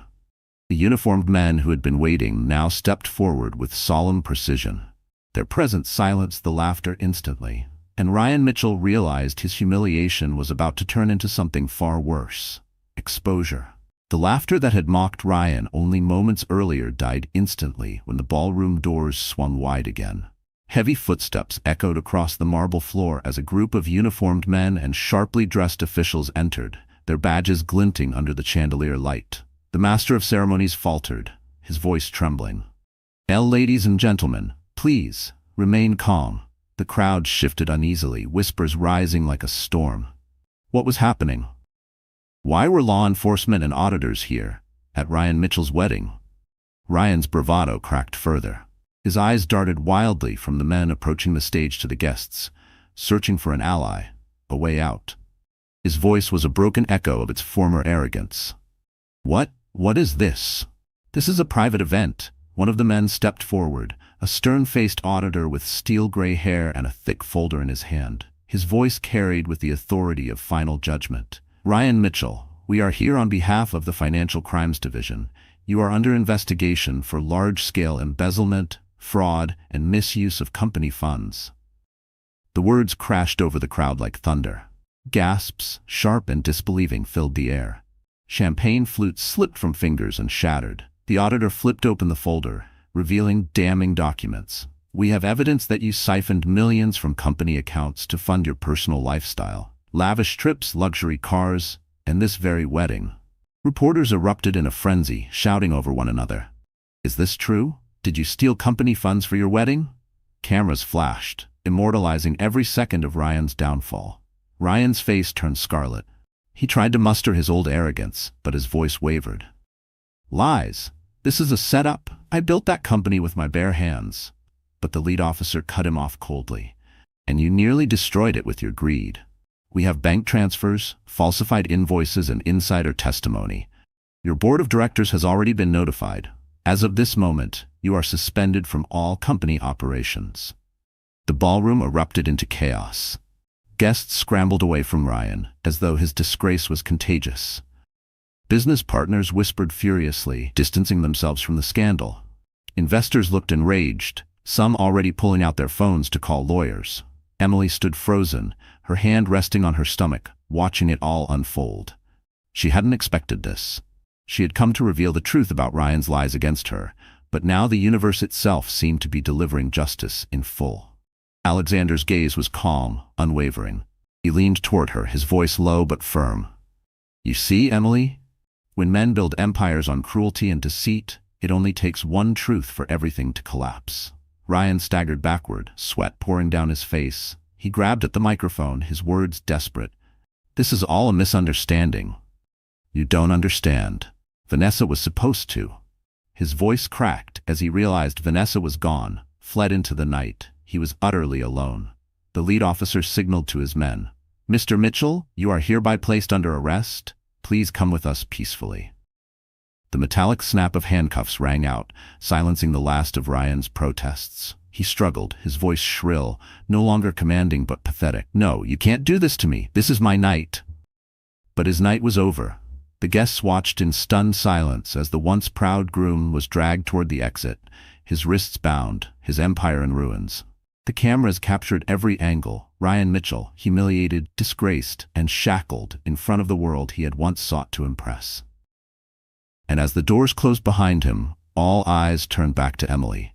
The uniformed men who had been waiting now stepped forward with solemn precision. Their presence silenced the laughter instantly, and Ryan Mitchell realized his humiliation was about to turn into something far worse. Exposure. The laughter that had mocked Ryan only moments earlier died instantly when the ballroom doors swung wide again. Heavy footsteps echoed across the marble floor as a group of uniformed men and sharply dressed officials entered, their badges glinting under the chandelier light. The master of ceremonies faltered, his voice trembling. Ladies and gentlemen, please, remain calm." The crowd shifted uneasily, whispers rising like a storm. What was happening? Why were law enforcement and auditors here, at Ryan Mitchell's wedding? Ryan's bravado cracked further. His eyes darted wildly from the men approaching the stage to the guests, searching for an ally, a way out. His voice was a broken echo of its former arrogance. What is this? This is a private event. One of the men stepped forward, a stern-faced auditor with steel-gray hair and a thick folder in his hand. His voice carried with the authority of final judgment. Ryan Mitchell, we are here on behalf of the Financial Crimes Division. You are under investigation for large-scale embezzlement, fraud, and misuse of company funds. The words crashed over the crowd like thunder. Gasps, sharp and disbelieving, filled the air. Champagne flutes slipped from fingers and shattered. The auditor flipped open the folder, revealing damning documents. We have evidence that you siphoned millions from company accounts to fund your personal lifestyle. Lavish trips, luxury cars, and this very wedding. Reporters erupted in a frenzy, shouting over one another. Is this true? Did you steal company funds for your wedding? Cameras flashed, immortalizing every second of Ryan's downfall. Ryan's face turned scarlet. He tried to muster his old arrogance, but his voice wavered. Lies. This is a setup. I built that company with my bare hands. But the lead officer cut him off coldly. And you nearly destroyed it with your greed. We have bank transfers, falsified invoices, and insider testimony. Your board of directors has already been notified. As of this moment, you are suspended from all company operations. The ballroom erupted into chaos. Guests scrambled away from Ryan, as though his disgrace was contagious. Business partners whispered furiously, distancing themselves from the scandal. Investors looked enraged, some already pulling out their phones to call lawyers. Emily stood frozen, her hand resting on her stomach, watching it all unfold. She hadn't expected this. She had come to reveal the truth about Ryan's lies against her, but now the universe itself seemed to be delivering justice in full. Alexander's gaze was calm, unwavering. He leaned toward her, his voice low but firm. You see, Emily? When men build empires on cruelty and deceit, it only takes one truth for everything to collapse. Ryan staggered backward, sweat pouring down his face. He grabbed at the microphone, his words desperate. This is all a misunderstanding. You don't understand. Vanessa was supposed to. His voice cracked as he realized Vanessa was gone, fled into the night. He was utterly alone. The lead officer signaled to his men. Mr. Mitchell, you are hereby placed under arrest. Please come with us peacefully. The metallic snap of handcuffs rang out, silencing the last of Ryan's protests. He struggled, his voice shrill, no longer commanding but pathetic. "No, you can't do this to me. This is my night." But his night was over. The guests watched in stunned silence as the once proud groom was dragged toward the exit, his wrists bound, his empire in ruins. The cameras captured every angle. Ryan Mitchell, humiliated, disgraced, and shackled in front of the world he had once sought to impress. And as the doors closed behind him, all eyes turned back to Emily,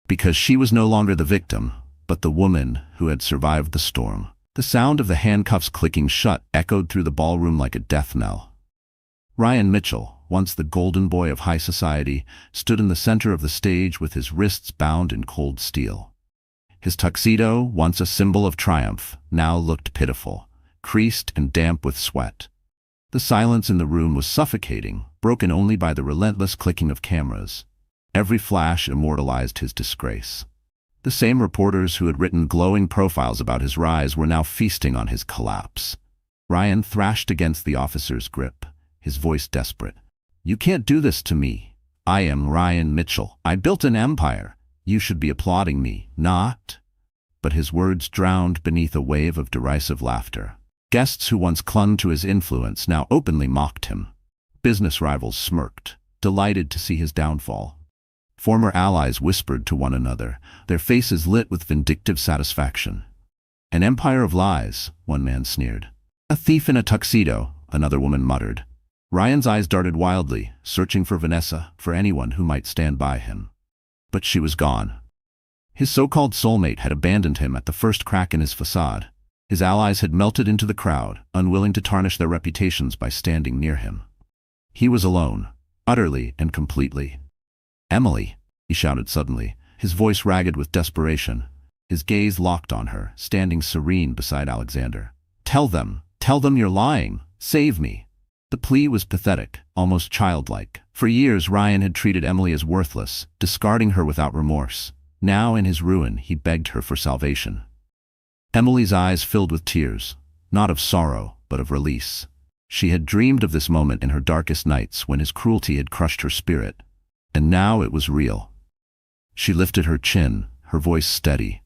because she was no longer the victim, but the woman who had survived the storm. The sound of the handcuffs clicking shut echoed through the ballroom like a death knell. Ryan Mitchell, once the golden boy of high society, stood in the center of the stage with his wrists bound in cold steel. His tuxedo, once a symbol of triumph, now looked pitiful, creased and damp with sweat. The silence in the room was suffocating, broken only by the relentless clicking of cameras. Every flash immortalized his disgrace. The same reporters who had written glowing profiles about his rise were now feasting on his collapse. Ryan thrashed against the officer's grip, his voice desperate. "You can't do this to me. I am Ryan Mitchell. I built an empire. You should be applauding me, not." But his words drowned beneath a wave of derisive laughter. Guests who once clung to his influence now openly mocked him. Business rivals smirked, delighted to see his downfall. Former allies whispered to one another, their faces lit with vindictive satisfaction. "An empire of lies," one man sneered. "A thief in a tuxedo," another woman muttered. Ryan's eyes darted wildly, searching for Vanessa, for anyone who might stand by him. But she was gone. His so-called soulmate had abandoned him at the first crack in his facade. His allies had melted into the crowd, unwilling to tarnish their reputations by standing near him. He was alone, utterly and completely. "Emily," he shouted suddenly, his voice ragged with desperation. His gaze locked on her, standing serene beside Alexander. Tell them you're lying. Save me." The plea was pathetic, almost childlike. For years Ryan had treated Emily as worthless, discarding her without remorse. Now in his ruin he begged her for salvation. Emily's eyes filled with tears, not of sorrow, but of release. She had dreamed of this moment in her darkest nights when his cruelty had crushed her spirit. And now it was real. She lifted her chin, her voice steady.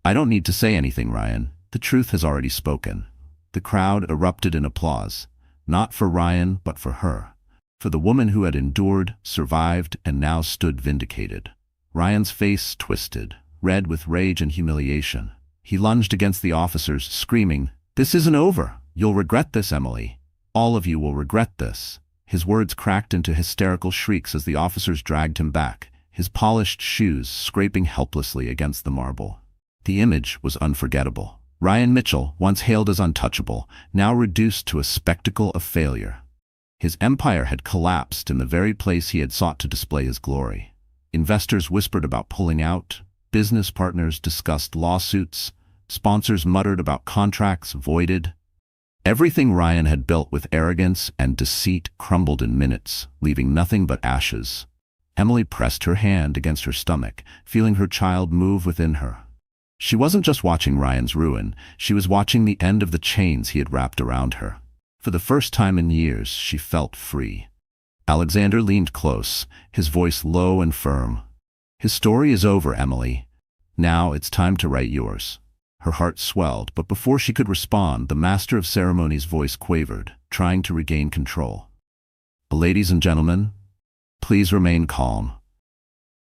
"I don't need to say anything, Ryan. The truth has already spoken." The crowd erupted in applause, not for Ryan, but for her. For the woman who had endured, survived, and now stood vindicated. Ryan's face twisted, red with rage and humiliation. He lunged against the officers, screaming, "This isn't over. You'll regret this, Emily. All of you will regret this." His words cracked into hysterical shrieks as the officers dragged him back, his polished shoes scraping helplessly against the marble. The image was unforgettable. Ryan Mitchell, once hailed as untouchable, now reduced to a spectacle of failure. His empire had collapsed in the very place he had sought to display his glory. Investors whispered about pulling out, business partners discussed lawsuits, sponsors muttered about contracts voided. Everything Ryan had built with arrogance and deceit crumbled in minutes, leaving nothing but ashes. Emily pressed her hand against her stomach, feeling her child move within her. She wasn't just watching Ryan's ruin, she was watching the end of the chains he had wrapped around her. For the first time in years, she felt free. Alexander leaned close, his voice low and firm. "His story is over, Emily. Now it's time to write yours." Her heart swelled, but before she could respond, the master of ceremonies' voice quavered, trying to regain control. "Ladies and gentlemen, please remain calm."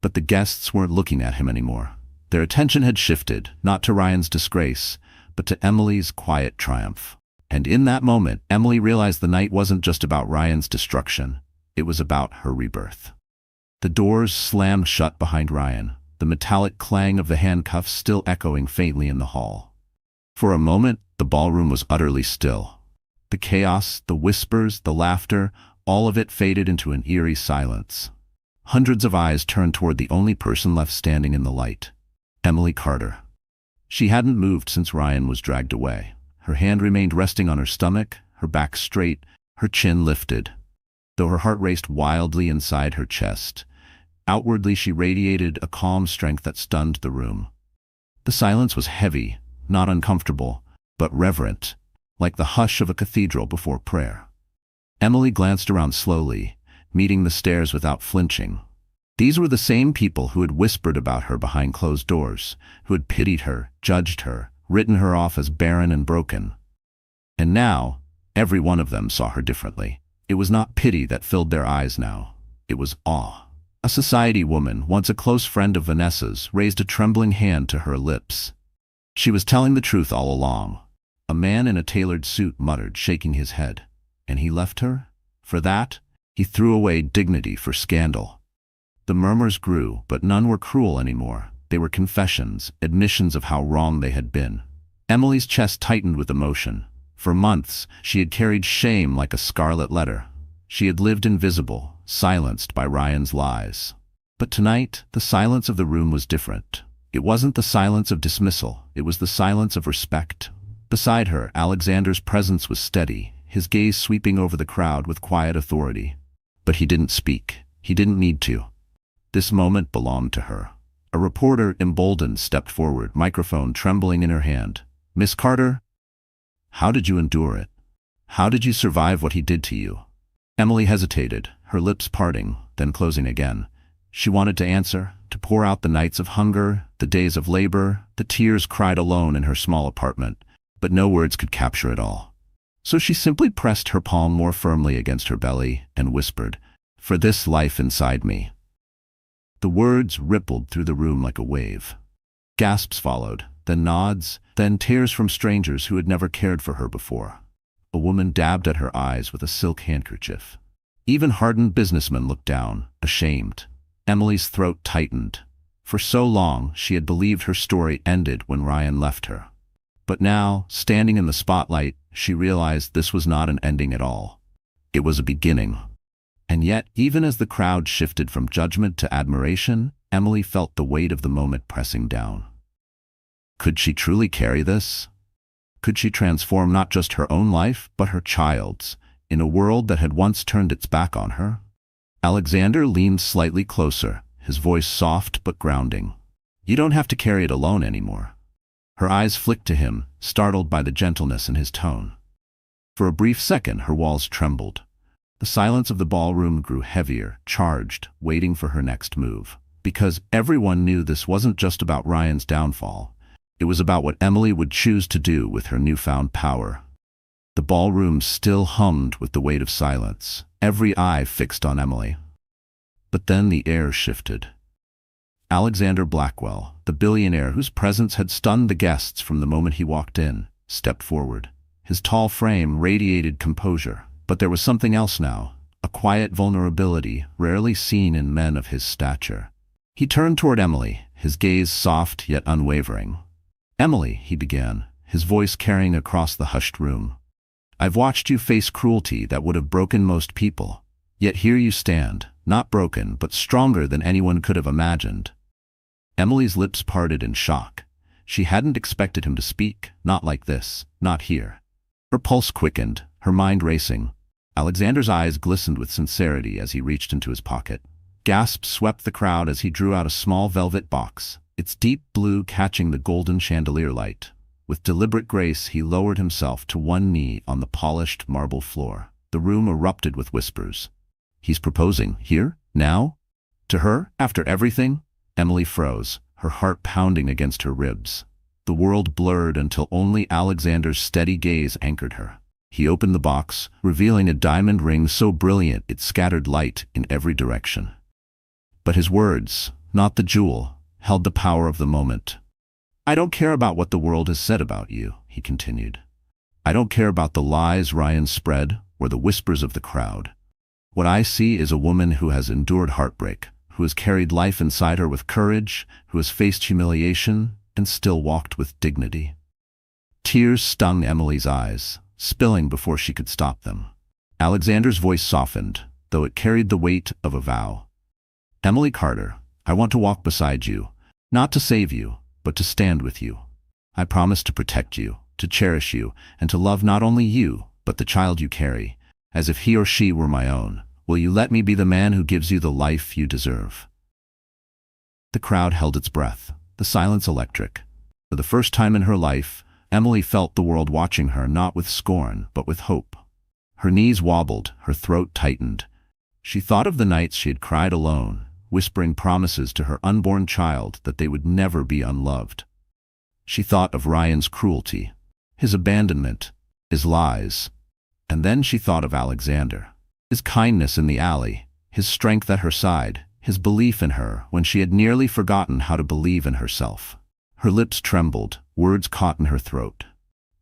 But the guests weren't looking at him anymore. Their attention had shifted, not to Ryan's disgrace, but to Emily's quiet triumph. And in that moment, Emily realized the night wasn't just about Ryan's destruction. It was about her rebirth. The doors slammed shut behind Ryan, the metallic clang of the handcuffs still echoing faintly in the hall. For a moment, the ballroom was utterly still. The chaos, the whispers, the laughter, all of it faded into an eerie silence. Hundreds of eyes turned toward the only person left standing in the light. Emily Carter. She hadn't moved since Ryan was dragged away. Her hand remained resting on her stomach, her back straight, her chin lifted. Though her heart raced wildly inside her chest, outwardly she radiated a calm strength that stunned the room. The silence was heavy, not uncomfortable, but reverent, like the hush of a cathedral before prayer. Emily glanced around slowly, meeting the stares without flinching. These were the same people who had whispered about her behind closed doors, who had pitied her, judged her, written her off as barren and broken. And now, every one of them saw her differently. It was not pity that filled their eyes now. It was awe. A society woman, once a close friend of Vanessa's, raised a trembling hand to her lips. She was telling the truth all along. A man in a tailored suit muttered, shaking his head. And he left her? For that? He threw away dignity for scandal. The murmurs grew, but none were cruel anymore. They were confessions, admissions of how wrong they had been. Emily's chest tightened with emotion. For months, she had carried shame like a scarlet letter. She had lived invisible, silenced by Ryan's lies. But tonight, the silence of the room was different. It wasn't the silence of dismissal, it was the silence of respect. Beside her, Alexander's presence was steady, his gaze sweeping over the crowd with quiet authority. But he didn't speak. He didn't need to. This moment belonged to her. A reporter, emboldened, stepped forward, microphone trembling in her hand. "Miss Carter, how did you endure it? How did you survive what he did to you?" Emily hesitated, her lips parting, then closing again. She wanted to answer, to pour out the nights of hunger, the days of labor, the tears cried alone in her small apartment, but no words could capture it all. So she simply pressed her palm more firmly against her belly and whispered, "For this life inside me." The words rippled through the room like a wave. Gasps followed, then nods, then tears from strangers who had never cared for her before. A woman dabbed at her eyes with a silk handkerchief. Even hardened businessmen looked down, ashamed. Emily's throat tightened. For so long, she had believed her story ended when Ryan left her. But now, standing in the spotlight, she realized this was not an ending at all. It was a beginning. And yet, even as the crowd shifted from judgment to admiration, Emily felt the weight of the moment pressing down. Could she truly carry this? Could she transform not just her own life, but her child's, in a world that had once turned its back on her? Alexander leaned slightly closer, his voice soft but grounding. "You don't have to carry it alone anymore." Her eyes flicked to him, startled by the gentleness in his tone. For a brief second, her walls trembled. The silence of the ballroom grew heavier, charged, waiting for her next move. Because everyone knew this wasn't just about Ryan's downfall. It was about what Emily would choose to do with her newfound power. The ballroom still hummed with the weight of silence, every eye fixed on Emily. But then the air shifted. Alexander Blackwell, the billionaire whose presence had stunned the guests from the moment he walked in, stepped forward. His tall frame radiated composure. But there was something else now, a quiet vulnerability rarely seen in men of his stature. He turned toward Emily, his gaze soft yet unwavering. "Emily," he began, his voice carrying across the hushed room. "I've watched you face cruelty that would have broken most people. Yet here you stand, not broken, but stronger than anyone could have imagined." Emily's lips parted in shock. She hadn't expected him to speak, not like this, not here. Her pulse quickened, her mind racing. Alexander's eyes glistened with sincerity as he reached into his pocket. Gasps swept the crowd as he drew out a small velvet box, its deep blue catching the golden chandelier light. With deliberate grace, he lowered himself to one knee on the polished marble floor. The room erupted with whispers. "He's proposing, here? Now? To her? After everything?" Emily froze, her heart pounding against her ribs. The world blurred until only Alexander's steady gaze anchored her. He opened the box, revealing a diamond ring so brilliant it scattered light in every direction. But his words, not the jewel, held the power of the moment. "I don't care about what the world has said about you," he continued. "I don't care about the lies Ryan spread or the whispers of the crowd. What I see is a woman who has endured heartbreak, who has carried life inside her with courage, who has faced humiliation, and still walked with dignity." Tears stung Emily's eyes, spilling before she could stop them. Alexander's voice softened, though it carried the weight of a vow. "Emily Carter, I want to walk beside you, not to save you, but to stand with you. I promise to protect you, to cherish you, and to love not only you, but the child you carry, as if he or she were my own. Will you let me be the man who gives you the life you deserve?" The crowd held its breath, the silence electric. For the first time in her life, Emily felt the world watching her not with scorn, but with hope. Her knees wobbled, her throat tightened. She thought of the nights she had cried alone, whispering promises to her unborn child that they would never be unloved. She thought of Ryan's cruelty, his abandonment, his lies. And then she thought of Alexander. His kindness in the alley, his strength at her side, his belief in her when she had nearly forgotten how to believe in herself. Her lips trembled, words caught in her throat.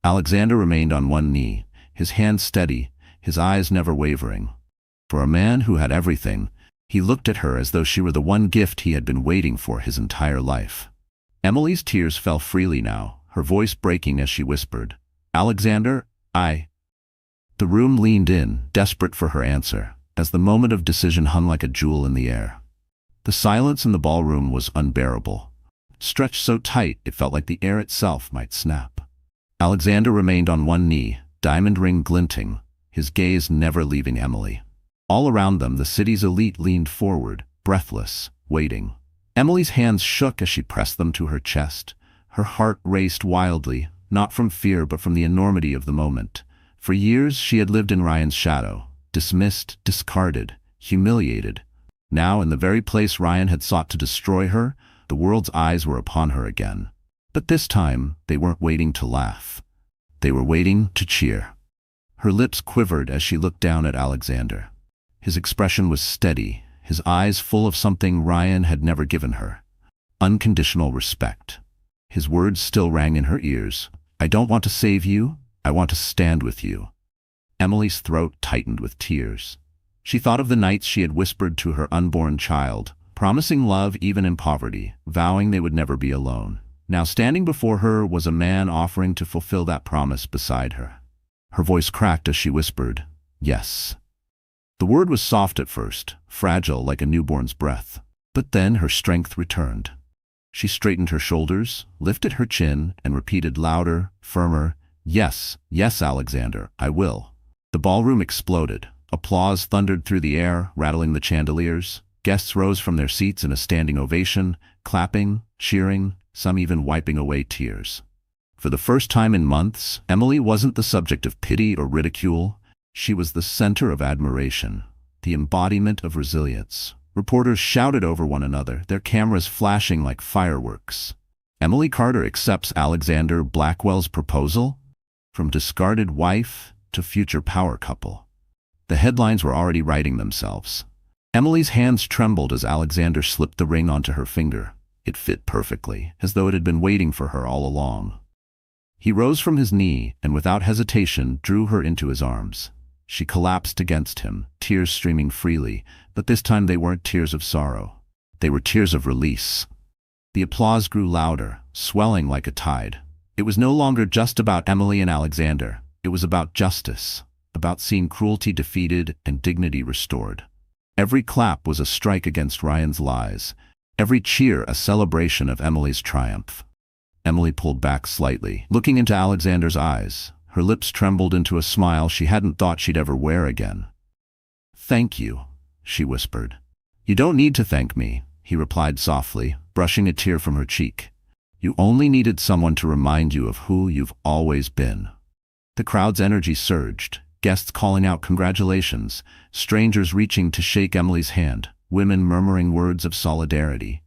Alexander remained on one knee, his hands steady, his eyes never wavering. For a man who had everything, he looked at her as though she were the one gift he had been waiting for his entire life. Emily's tears fell freely now, her voice breaking as she whispered, "Alexander, I—" The room leaned in, desperate for her answer, as the moment of decision hung like a jewel in the air. The silence in the ballroom was unbearable, stretched so tight it felt like the air itself might snap. Alexander remained on one knee, diamond ring glinting, his gaze never leaving Emily. All around them, the city's elite leaned forward, breathless, waiting. Emily's hands shook as she pressed them to her chest. Her heart raced wildly, not from fear but from the enormity of the moment. For years she had lived in Ryan's shadow, dismissed, discarded, humiliated. Now, in the very place Ryan had sought to destroy her, the world's eyes were upon her again. But this time, they weren't waiting to laugh. They were waiting to cheer. Her lips quivered as she looked down at Alexander. His expression was steady, his eyes full of something Ryan had never given her: unconditional respect. His words still rang in her ears. "I don't want to save you, I want to stand with you." Emily's throat tightened with tears. She thought of the nights she had whispered to her unborn child, promising love even in poverty, vowing they would never be alone. Now standing before her was a man offering to fulfill that promise beside her. Her voice cracked as she whispered, "Yes." The word was soft at first, fragile like a newborn's breath. But then her strength returned. She straightened her shoulders, lifted her chin, and repeated louder, firmer, "Yes, yes, Alexander, I will." The ballroom exploded. Applause thundered through the air, rattling the chandeliers. Guests rose from their seats in a standing ovation, clapping, cheering, some even wiping away tears. For the first time in months, Emily wasn't the subject of pity or ridicule. She was the center of admiration, the embodiment of resilience. Reporters shouted over one another, their cameras flashing like fireworks. Emily Carter accepts Alexander Blackwell's proposal? From discarded wife to future power couple. The headlines were already writing themselves. Emily's hands trembled as Alexander slipped the ring onto her finger. It fit perfectly, as though it had been waiting for her all along. He rose from his knee and without hesitation drew her into his arms. She collapsed against him, tears streaming freely, but this time they weren't tears of sorrow. They were tears of release. The applause grew louder, swelling like a tide. It was no longer just about Emily and Alexander. It was about justice, about seeing cruelty defeated and dignity restored. Every clap was a strike against Ryan's lies, every cheer a celebration of Emily's triumph. Emily pulled back slightly, looking into Alexander's eyes. Her lips trembled into a smile she hadn't thought she'd ever wear again. "Thank you," she whispered. "You don't need to thank me," he replied softly, brushing a tear from her cheek. "You only needed someone to remind you of who you've always been." The crowd's energy surged, guests calling out congratulations, strangers reaching to shake Emily's hand, women murmuring words of solidarity.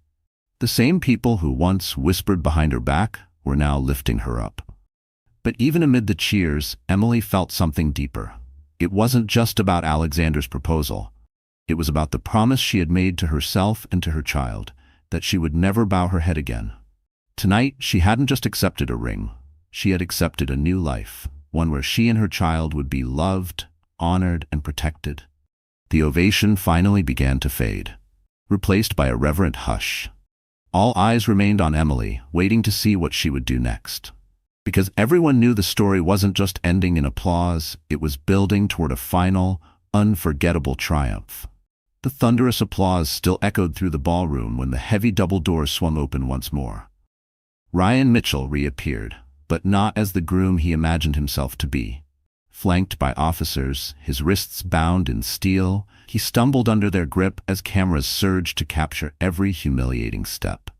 The same people who once whispered behind her back were now lifting her up. But even amid the cheers, Emily felt something deeper. It wasn't just about Alexander's proposal. It was about the promise she had made to herself and to her child, that she would never bow her head again. Tonight, she hadn't just accepted a ring. She had accepted a new life, one where she and her child would be loved, honored, and protected. The ovation finally began to fade, replaced by a reverent hush. All eyes remained on Emily, waiting to see what she would do next. Because everyone knew the story wasn't just ending in applause, it was building toward a final, unforgettable triumph. The thunderous applause still echoed through the ballroom when the heavy double doors swung open once more. Ryan Mitchell reappeared, but not as the groom he imagined himself to be. Flanked by officers, his wrists bound in steel, he stumbled under their grip as cameras surged to capture every humiliating step.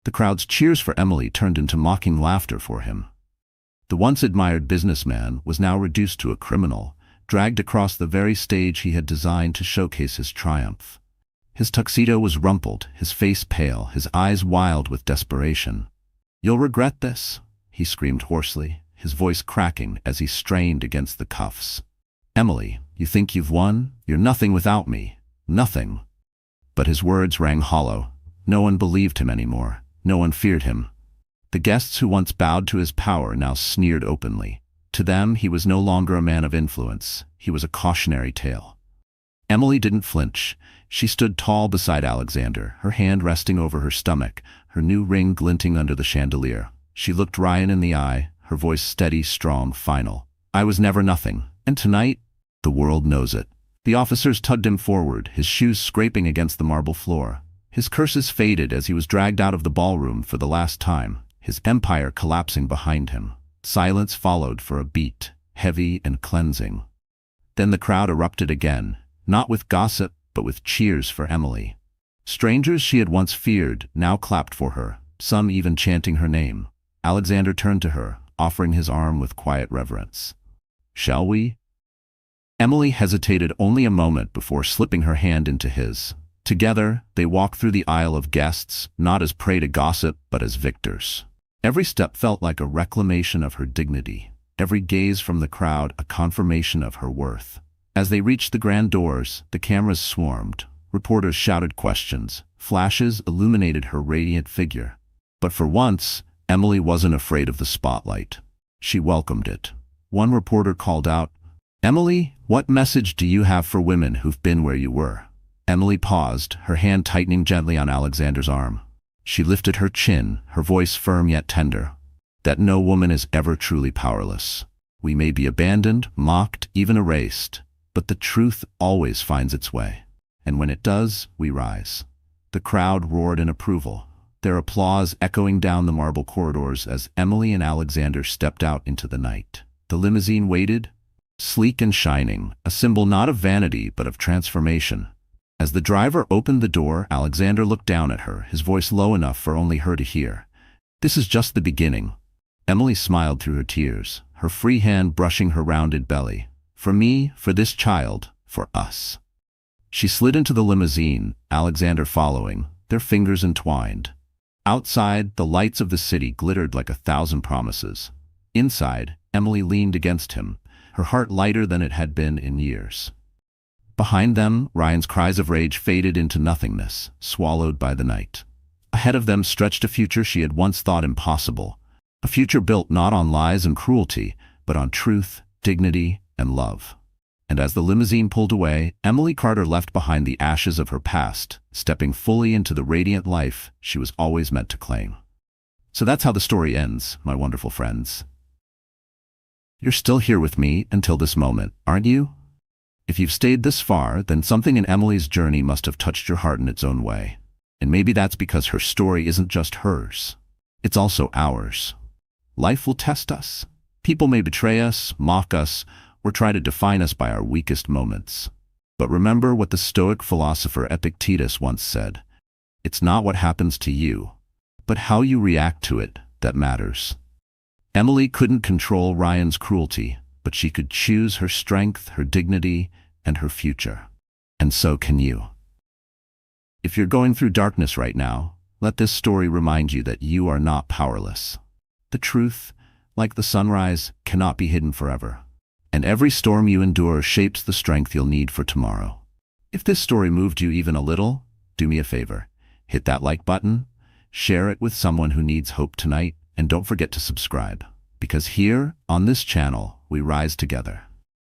The crowd's cheers for Emily turned into mocking laughter for him. The once admired businessman was now reduced to a criminal, dragged across the very stage he had designed to showcase his triumph. His tuxedo was rumpled, his face pale, his eyes wild with desperation. "You'll regret this," he screamed hoarsely, his voice cracking as he strained against the cuffs. "Emily, you think you've won? You're nothing without me. Nothing." But his words rang hollow. No one believed him anymore. No one feared him. The guests who once bowed to his power now sneered openly. To them, he was no longer a man of influence. He was a cautionary tale. Emily didn't flinch. She stood tall beside Alexander, her hand resting over her stomach, her new ring glinting under the chandelier. She looked Ryan in the eye, her voice steady, strong, final. "I was never nothing, and tonight, the world knows it." The officers tugged him forward, his shoes scraping against the marble floor. His curses faded as he was dragged out of the ballroom for the last time, his empire collapsing behind him. Silence followed for a beat, heavy and cleansing. Then the crowd erupted again, not with gossip, but with cheers for Emily. Strangers she had once feared now clapped for her, some even chanting her name. Alexander turned to her, offering his arm with quiet reverence. "Shall we?" Emily hesitated only a moment before slipping her hand into his. Together, they walked through the aisle of guests, not as prey to gossip, but as victors. Every step felt like a reclamation of her dignity, every gaze from the crowd a confirmation of her worth. As they reached the grand doors, the cameras swarmed. Reporters shouted questions. Flashes illuminated her radiant figure. But for once, Emily wasn't afraid of the spotlight. She welcomed it. One reporter called out, "Emily, what message do you have for women who've been where you were?" Emily paused, her hand tightening gently on Alexander's arm. She lifted her chin, her voice firm yet tender. "That no woman is ever truly powerless. We may be abandoned, mocked, even erased, but the truth always finds its way. And when it does, we rise." The crowd roared in approval, their applause echoing down the marble corridors as Emily and Alexander stepped out into the night. The limousine waited, sleek and shining, a symbol not of vanity but of transformation. As the driver opened the door, Alexander looked down at her, his voice low enough for only her to hear. "This is just the beginning." Emily smiled through her tears, her free hand brushing her rounded belly. "For me, for this child, for us." She slid into the limousine, Alexander following, their fingers entwined. Outside, the lights of the city glittered like 1,000 promises. Inside, Emily leaned against him, her heart lighter than it had been in years. Behind them, Ryan's cries of rage faded into nothingness, swallowed by the night. Ahead of them stretched a future she had once thought impossible, a future built not on lies and cruelty, but on truth, dignity, and love. And as the limousine pulled away, Emily Carter left behind the ashes of her past, stepping fully into the radiant life she was always meant to claim. So that's how the story ends, my wonderful friends. You're still here with me until this moment, aren't you? If you've stayed this far, then something in Emily's journey must have touched your heart in its own way. And maybe that's because her story isn't just hers. It's also ours. Life will test us. People may betray us, mock us, or try to define us by our weakest moments. But remember what the Stoic philosopher Epictetus once said. It's not what happens to you, but how you react to it that matters. Emily couldn't control Ryan's cruelty, but she could choose her strength, her dignity, and her future. And so can you. If you're going through darkness right now, let this story remind you that you are not powerless. The truth, like the sunrise, cannot be hidden forever. And every storm you endure shapes the strength you'll need for tomorrow. If this story moved you even a little, do me a favor. Hit that like button, share it with someone who needs hope tonight, and don't forget to subscribe. Because here, on this channel, we rise together.